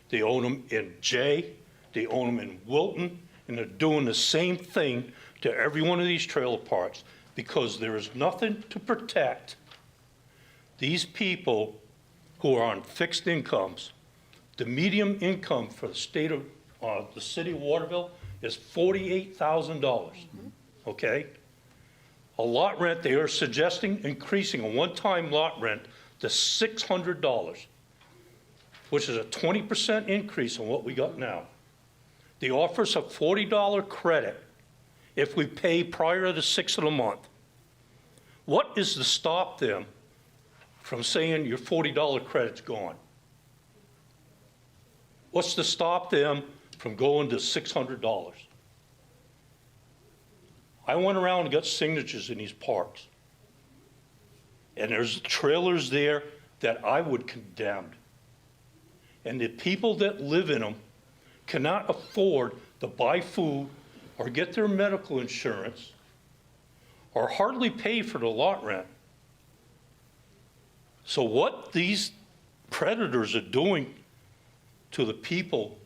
M: they own them in Jay, they own them in Wilton, and they're doing the same thing to every one of these trailer parks because there is nothing to protect these people who are on fixed incomes. The median income for the state of, the city of Waterville is $48,000, okay? A lot rent, they are suggesting increasing a one-time lot rent to $600, which is a 20% increase on what we got now. They offer us a $40 credit if we pay prior to the 6th of the month. What is to stop them from saying your $40 credit's gone? What's to stop them from going to $600? I went around and got signatures in these parks. And there's trailers there that I would condemn. And the people that live in them cannot afford to buy food or get their medical insurance or hardly pay for the lot rent. So what these predators are doing to the people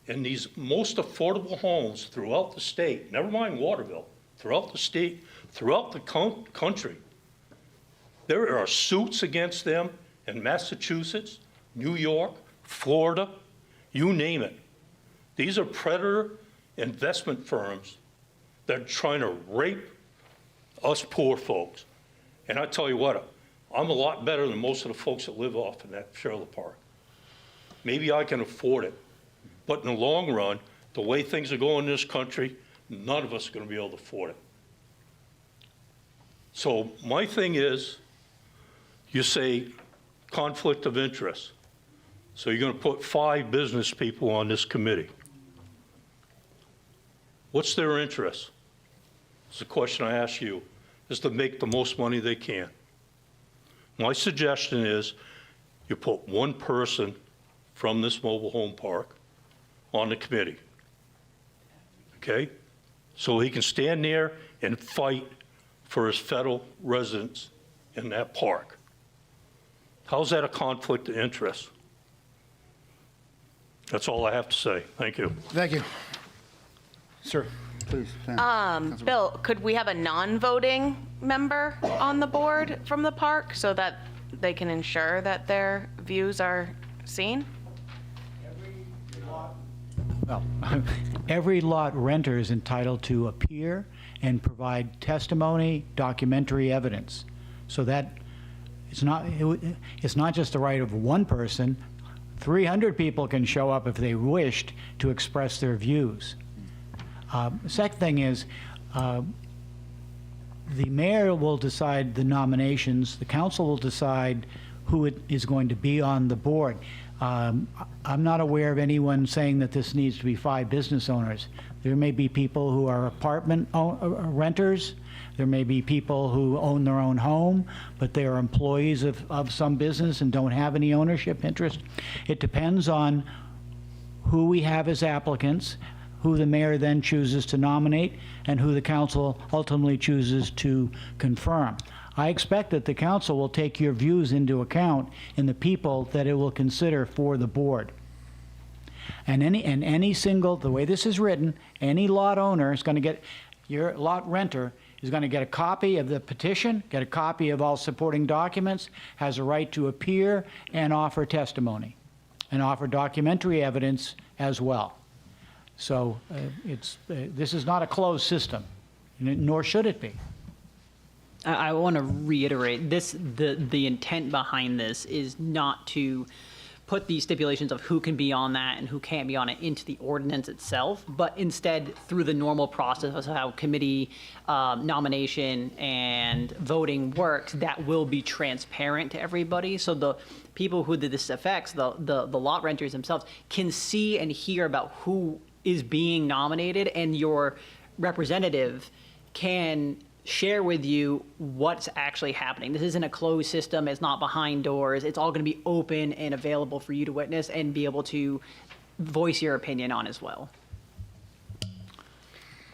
M: in these most affordable homes throughout the state, never mind Waterville, throughout the state, throughout the country, There are suits against them in Massachusetts, New York, Florida, you name it. These are predator investment firms that are trying to rape us poor folks. And I tell you what, I'm a lot better than most of the folks that live off in that trailer park. Maybe I can afford it, but in the long run, the way things are going in this country, none of us are going to be able to afford it. So my thing is, you say conflict of interest. So you're going to put 5 business people on this committee. What's their interest? It's the question I ask you, is to make the most money they can. My suggestion is you put one person from this mobile home park on the committee, okay? So he can stand there and fight for his fellow residents in that park. How's that a conflict of interest? That's all I have to say. Thank you.
A: Thank you. Sir, please. Sam.
D: Bill, could we have a non-voting member on the board from the park so that they can ensure that their views are seen?
J: Well, every lot renter is entitled to appear and provide testimony, documentary evidence. So that it's not just the right of one person. 300 people can show up if they wished to express their views. The second thing is, the mayor will decide the nominations, the council will decide who is going to be on the board. I'm not aware of anyone saying that this needs to be 5 business owners. There may be people who are apartment renters. There may be people who own their own home, but they are employees of some business and don't have any ownership interest. It depends on who we have as applicants, who the mayor then chooses to nominate, and who the council ultimately chooses to confirm. I expect that the council will take your views into account in the people that it will consider for the board. And any single, the way this is written, any lot owner is going to get, your lot renter is going to get a copy of the petition, get a copy of all supporting documents, has a right to appear and offer testimony, and offer documentary evidence as well. So this is not a closed system, nor should it be.
K: I want to reiterate this: the intent behind this is not to put these stipulations of who can be on that and who can't be on it into the ordinance itself, but instead through the normal process of how committee nomination and voting works, that will be transparent to everybody. So the people who this affects, the lot renters themselves, can see and hear about who is being nominated, and your representative can share with you what's actually happening. This isn't a closed system. It's not behind doors. It's all going to be open and available for you to witness and be able to voice your opinion on as well.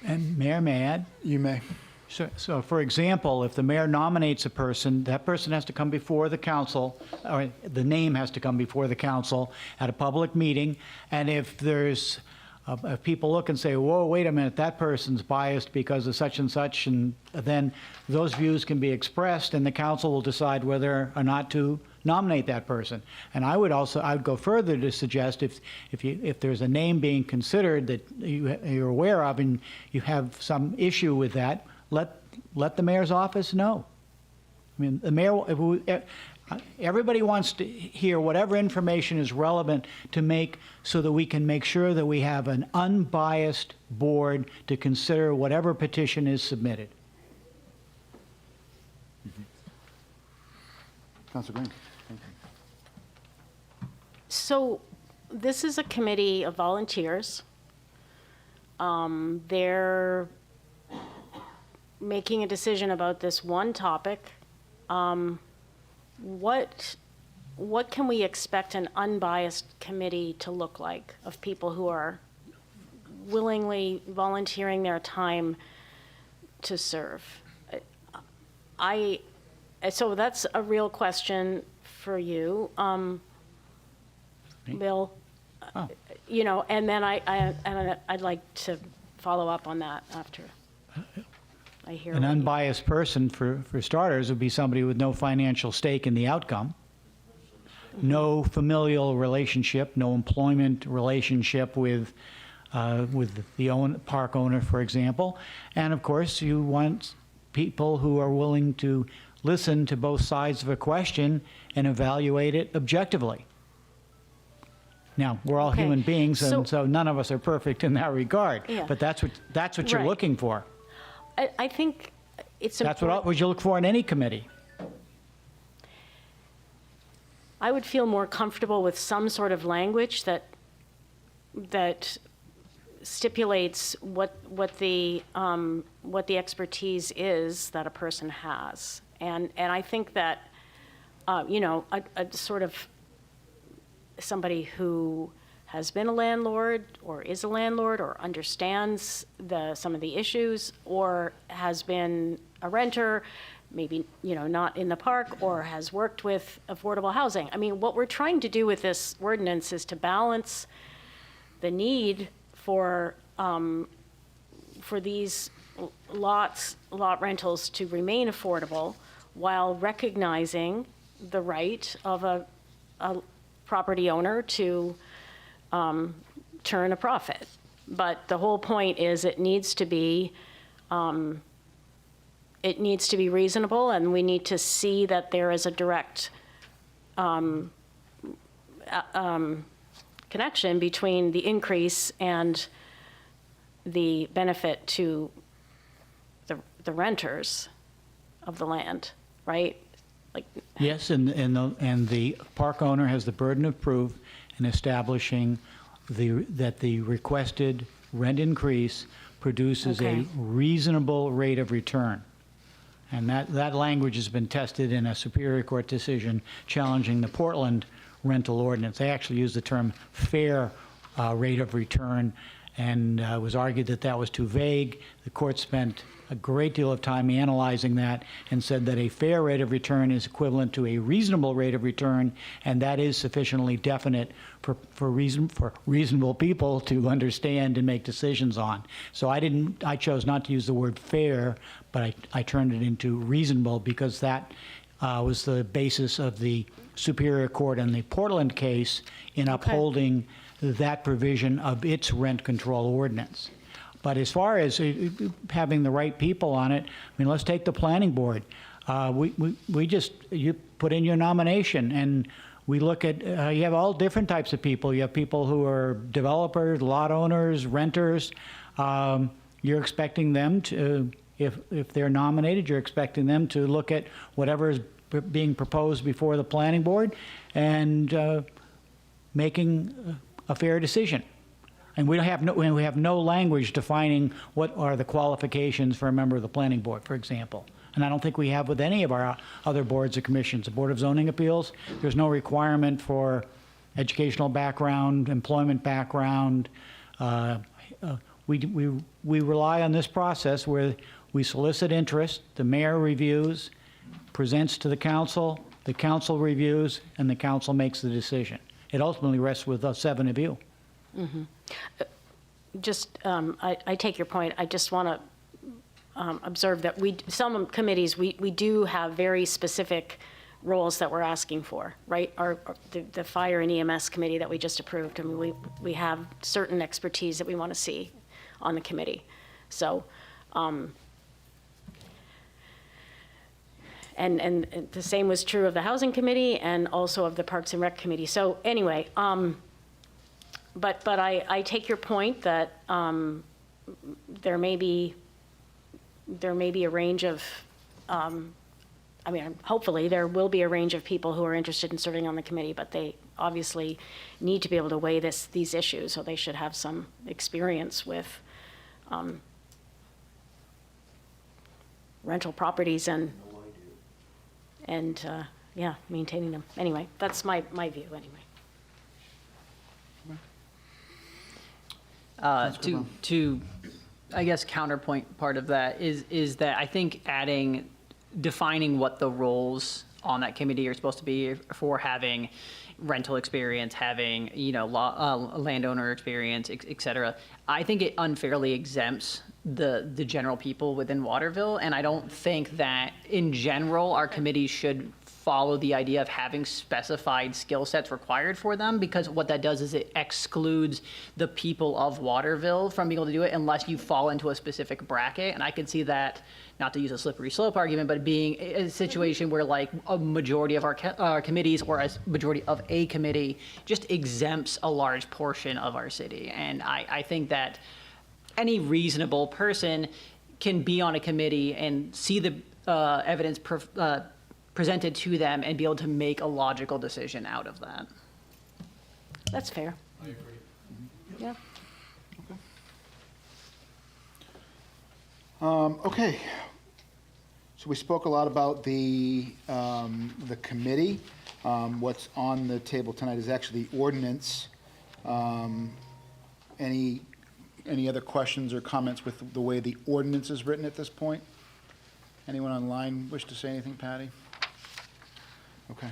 J: And Mayor, may I add?
A: You may.
J: So, for example, if the mayor nominates a person, that person has to come before the council, or the name has to come before the council at a public meeting. And if there's if people look and say, whoa, wait a minute, that person's biased because of such and such, and then those views can be expressed, and the council will decide whether or not to nominate that person. And I would go further to suggest if there's a name being considered that you're aware of and you have some issue with that, let the mayor's office know. I mean, the mayor, everybody wants to hear whatever information is relevant to make so that we can make sure that we have an unbiased board to consider whatever petition is submitted.
A: Councilor Green. Thank you.
E: So this is a committee of volunteers. They're making a decision about this one topic. What can we expect an unbiased committee to look like of people who are willingly volunteering their time to serve? So that's a real question for you, Bill. You know, and then I'd like to follow up on that after. I hear
J: An
E: what you-
J: unbiased person, for starters, would be somebody with no financial stake in the outcome, no familial relationship, no employment relationship with the park owner, for example. And of course, you want people who are willing to listen to both sides of a question and evaluate it objectively. Now, we're all
E: Okay.
J: human beings, and
E: So-
J: so none of us are perfect in that regard.
E: Yeah.
J: But that's what you're
E: Right.
J: looking for.
E: I think it's
J: That's
E: important.
J: what you look for in any committee.
E: I would feel more comfortable with some sort of language that stipulates what the expertise is that a person has. And I think that, a sort of somebody who has been a landlord or is a landlord or understands some of the issues or has been a renter, maybe, not in the park, or has worked with affordable housing. I mean, what we're trying to do with this ordinance is to balance the need for these lot rentals to remain affordable while recognizing the right of a property owner to turn a profit. But the whole point is it needs to be reasonable, and we need to see that there is a direct connection between the increase and the benefit to the renters of the land, right? Like,
J: Yes, and the park owner has the burden of proof in establishing that the requested rent increase produces a
E: Okay.
J: reasonable rate of return. And that language has been tested in a Superior Court decision challenging the Portland rental ordinance. They actually used the term fair rate of return, and it was argued that that was too vague. The court spent a great deal of time analyzing that and said that a fair rate of return is equivalent to a reasonable rate of return, and that is sufficiently definite for reasonable people to understand and make decisions on. So I chose not to use the word fair, but I turned it into reasonable because that was the basis of the Superior Court in the Portland case in upholding that provision of its rent control ordinance. But as far as having the right people on it, I mean, let's take the planning board. You put in your nomination, and we look at, you have all different types of people. You have people who are developers, lot owners, renters. You're expecting them to, if they're nominated, you're expecting them to look at whatever is being proposed before the planning board and making a fair decision. And we have no language defining what are the qualifications for a member of the planning board, for example. And I don't think we have with any of our other boards or commissions. The Board of Zoning Appeals, there's no requirement for educational background, employment background. We rely on this process where we solicit interest, the mayor reviews, presents to the council reviews, and the council makes the decision. It ultimately rests with us 7 of you.
E: just, I take your point. I just want to observe that some committees, we do have very specific roles that we're asking for, right? The fire and EMS committee that we just approved, I mean, we have certain expertise that we want to see on the committee. So, and the same was true of the housing committee and also of the Parks and Rec committee. So anyway, but I take your point that there may be a range of, I mean, hopefully there will be a range of people who are interested in serving on the committee, but they obviously need to be able to weigh these issues, so they should have some experience with rental properties and maintaining them. Anyway, that's my view anyway.
K: To I guess counterpoint part of that is that I think defining what the roles on that committee are supposed to be for having rental experience, having, landowner experience, et cetera. I think it unfairly exempts the general people within Waterville, and I don't think that, in general, our committees should follow the idea of having specified skill sets required for them, because what that does is it excludes the people of Waterville from being able to do it unless you fall into a specific bracket. And I could see that, not to use a slippery slope argument, but being a situation where like a majority of our committees or a majority of a committee just exempts a large portion of our city. And I think that any reasonable person can be on a committee and see the evidence presented to them and be able to make a logical decision out of that.
E: That's fair.
G: I agree.
E: Yeah.
A: Okay. So we spoke a lot about the committee. What's on the table tonight is actually the ordinance. Any other questions or comments with the way the ordinance is written at this point? Anyone online wish to say anything, Patty? Okay.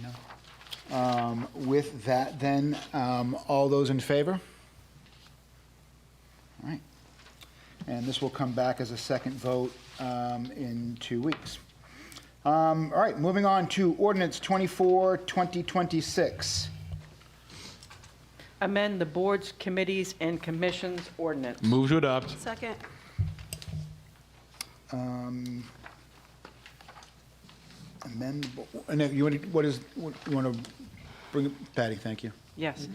A: No. With that, then, all those in favor? All right. And this will come back as a second vote in 2 weeks. All right, moving on to ordinance 24, 2026.
B: Amend the boards, committees, and commissions ordinance.
G: Move to adopt.
D: Second.
A: Amend, and then you want to bring it, Patty, thank you.
B: Yes.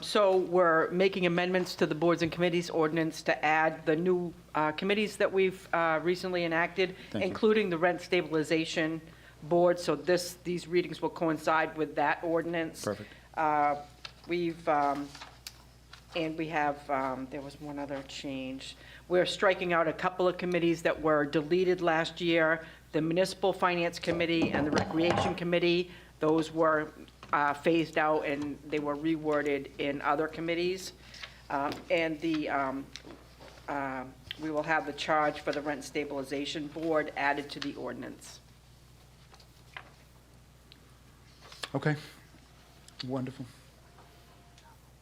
B: So we're making amendments to the boards and committees ordinance to add the new committees that we've recently enacted,
A: Thank you.
B: including the rent stabilization board. So these readings will coincide with that ordinance.
A: Perfect.
B: And we have, there was one other change. We're striking out a couple of committees that were deleted last year, the Municipal Finance Committee and the Recreation Committee. Those were phased out and they were reworded in other committees. And we will have the charge for the Rent Stabilization Board added to the ordinance.
A: Okay. Wonderful.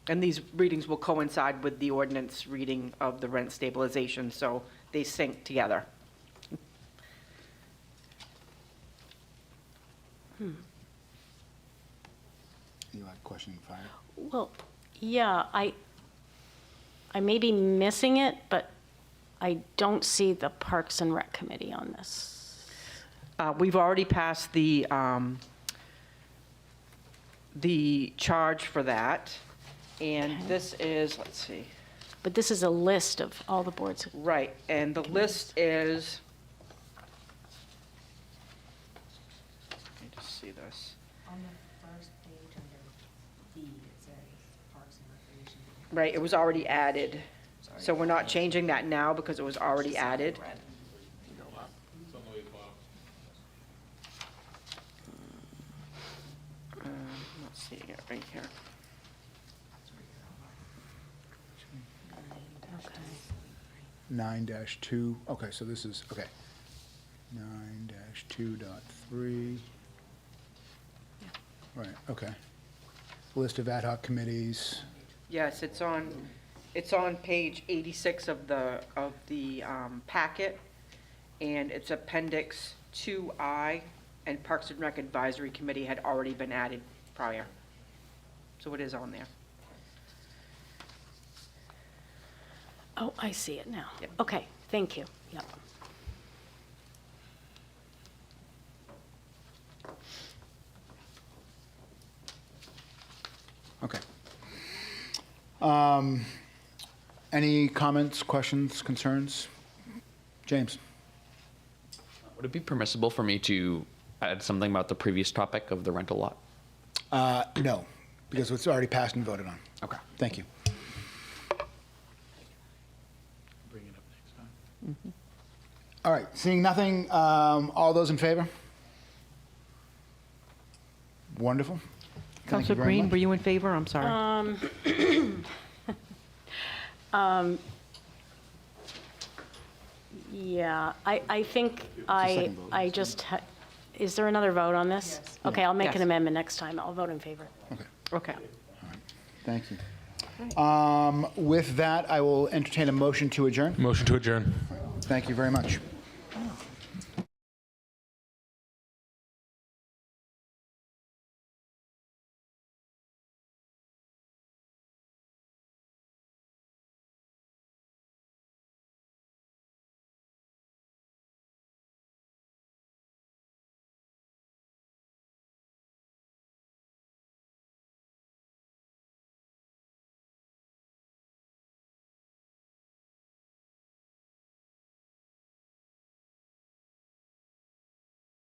B: And these readings will coincide with the ordinance reading of the rent stabilization, so they sync together.
A: You had a question, Fire?
E: Well, yeah, I may be missing it, but I don't see the Parks and Rec Committee on this.
B: We've already passed the charge for that, and this is, let's see.
E: But this is a list of all the boards.
B: Right, and the list is, let me just see this.
D: On the first page under D, it says Parks and Recreation.
B: Right, it was already added. So we're not changing that now because it was already added. Let's see it right here.
A: 9-2, okay, so this is, okay. 9-2.3. Right, okay. List of ad hoc committees.
B: Yes, it's on page 86 of the packet, and it's Appendix 2I, and Parks and Rec Advisory Committee had already been added prior. So it is on there.
E: Oh, I see it now.
B: Yep.
E: Okay, thank you. Yep.
A: Okay. Any comments, questions, concerns? James?
N: Would it be permissible for me to add something about the previous topic of the rental lot?
A: No, because it's already passed and voted on.
N: Okay.
A: Thank you.
J: Bring it up next time.
A: All right, seeing nothing, all those in favor? Wonderful. Thank you
B: Counselor
A: very
B: Green,
A: much.
B: were you in favor? I'm sorry.
E: Yeah, I think
A: a second vote,
E: I
A: isn't
E: just, is there another vote on this?
D: Yes.
E: Okay, I'll make an
L: Yes.
E: amendment next time. I'll vote in favor.
B: Okay.
A: Thank you. With that, I will entertain a motion to adjourn.
G: Motion to adjourn.
A: Thank you very much.